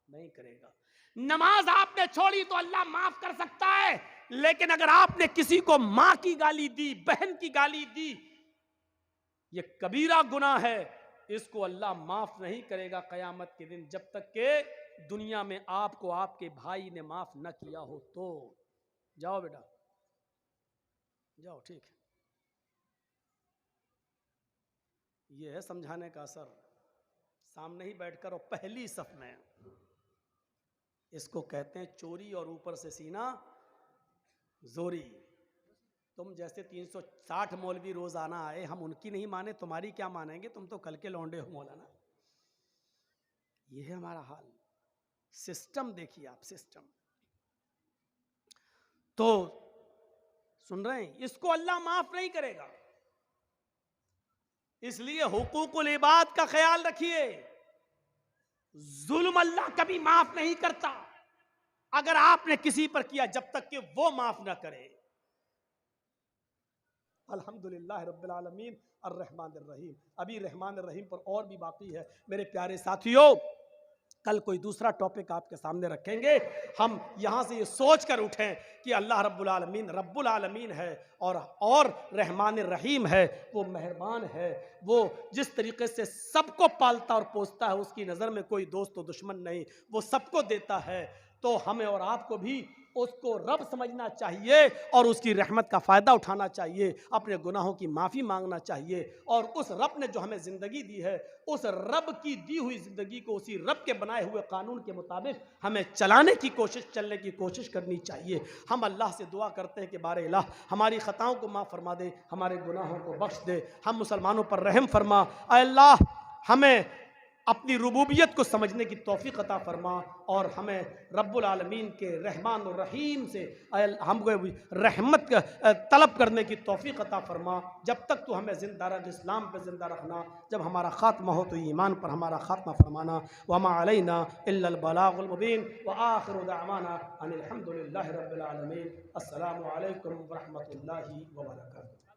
नहीं करेगा। नमाज आपने छोड़ी तो अल्लाह माफ कर सकता है, लेकिन अगर आपने किसी को मां की गाली दी, बहन की गाली दी, ये कबीरा गुनाह है, इसको अल्लाह माफ नहीं करेगा कयामत के दिन, जब तक के दुनिया में आपको आपके भाई ने माफ न किया हो। तो जाओ बेटा, जाओ, ठीक है। यह है समझाने का असर। सामने ही बैठकर और पहली सफ में, इसको कहते हैं चोरी और ऊपर से सीना जोरी। तुम जैसे 360 मौलवी रोजाना आए, हम उनकी नहीं माने, तुम्हारी क्या मानेंगे? तुम तो कल के लौंडे हो मौलाना। यह है हमारा हाल। सिस्टम देखिए आप, सिस्टम। तो सुन रहे हैं, इसको अल्लाह माफ नहीं करेगा। इसलिए हुकूकुल इबाद का ख्याल रखिए। जुल्म अल्लाह कभी माफ नहीं करता अगर आपने किसी पर किया, जब तक कि वो माफ ना करे। अल्हम्दुलिल्लाह रब्बिल आलमीन अर्रहमान अर्रहीम। अभी रहमान अर्रहीम पर और भी बाकी है मेरे प्यारे साथियों। कल कोई दूसरा टॉपिक आपके सामने रखेंगे। हम यहाँ से ये सोच कर उठें कि अल्लाह रब्बुल आलमीन है और रहमान रहीम है, वो मेहरबान है, वो जिस तरीके से सबको पालता और पोसता है, उसकी नज़र में कोई दोस्त और दुश्मन नहीं, वो सबको देता है। तो हमें और आपको भी उसको रब समझना चाहिए और उसकी रहमत का फ़ायदा उठाना चाहिए, अपने गुनाहों की माफ़ी मांगना चाहिए और उस रब ने जो हमें ज़िंदगी दी है, उस रब की दी हुई ज़िंदगी को उसी रब के बनाए हुए कानून के मुताबिक हमें चलने की कोशिश करनी चाहिए। हम अल्लाह से दुआ करते हैं कि बारे इलाह हमारी ख़ताओं को माफ़ फरमा दे, हमारे गुनाहों को बख्श दे, हम मुसलमानों पर रहम फरमा। ऐ अल्लाह हमें अपनी रुबूबियत को समझने की तौफीक अता फरमा और हमें रब्बुल आलमीन के रहमान और रहीम से हमको रहमत तलब करने की तौफीक अता फरमा। जब तक तो हमें ज़िंदा रख, इस्लाम पर ज़िंदा रखना, जब हमारा ख़ात्मा हो तो ईमान पर हमारा ख़ात्मा फरमाना। वमा अलैना इल्लल बलागुल मुबीन व आखिरु दअवाना अनिल हम्दुलिल्लाहि रब्बिल आलमीन। अस्सलामु अलैकुम व रहमतुल्लाहि व बरकातुहू।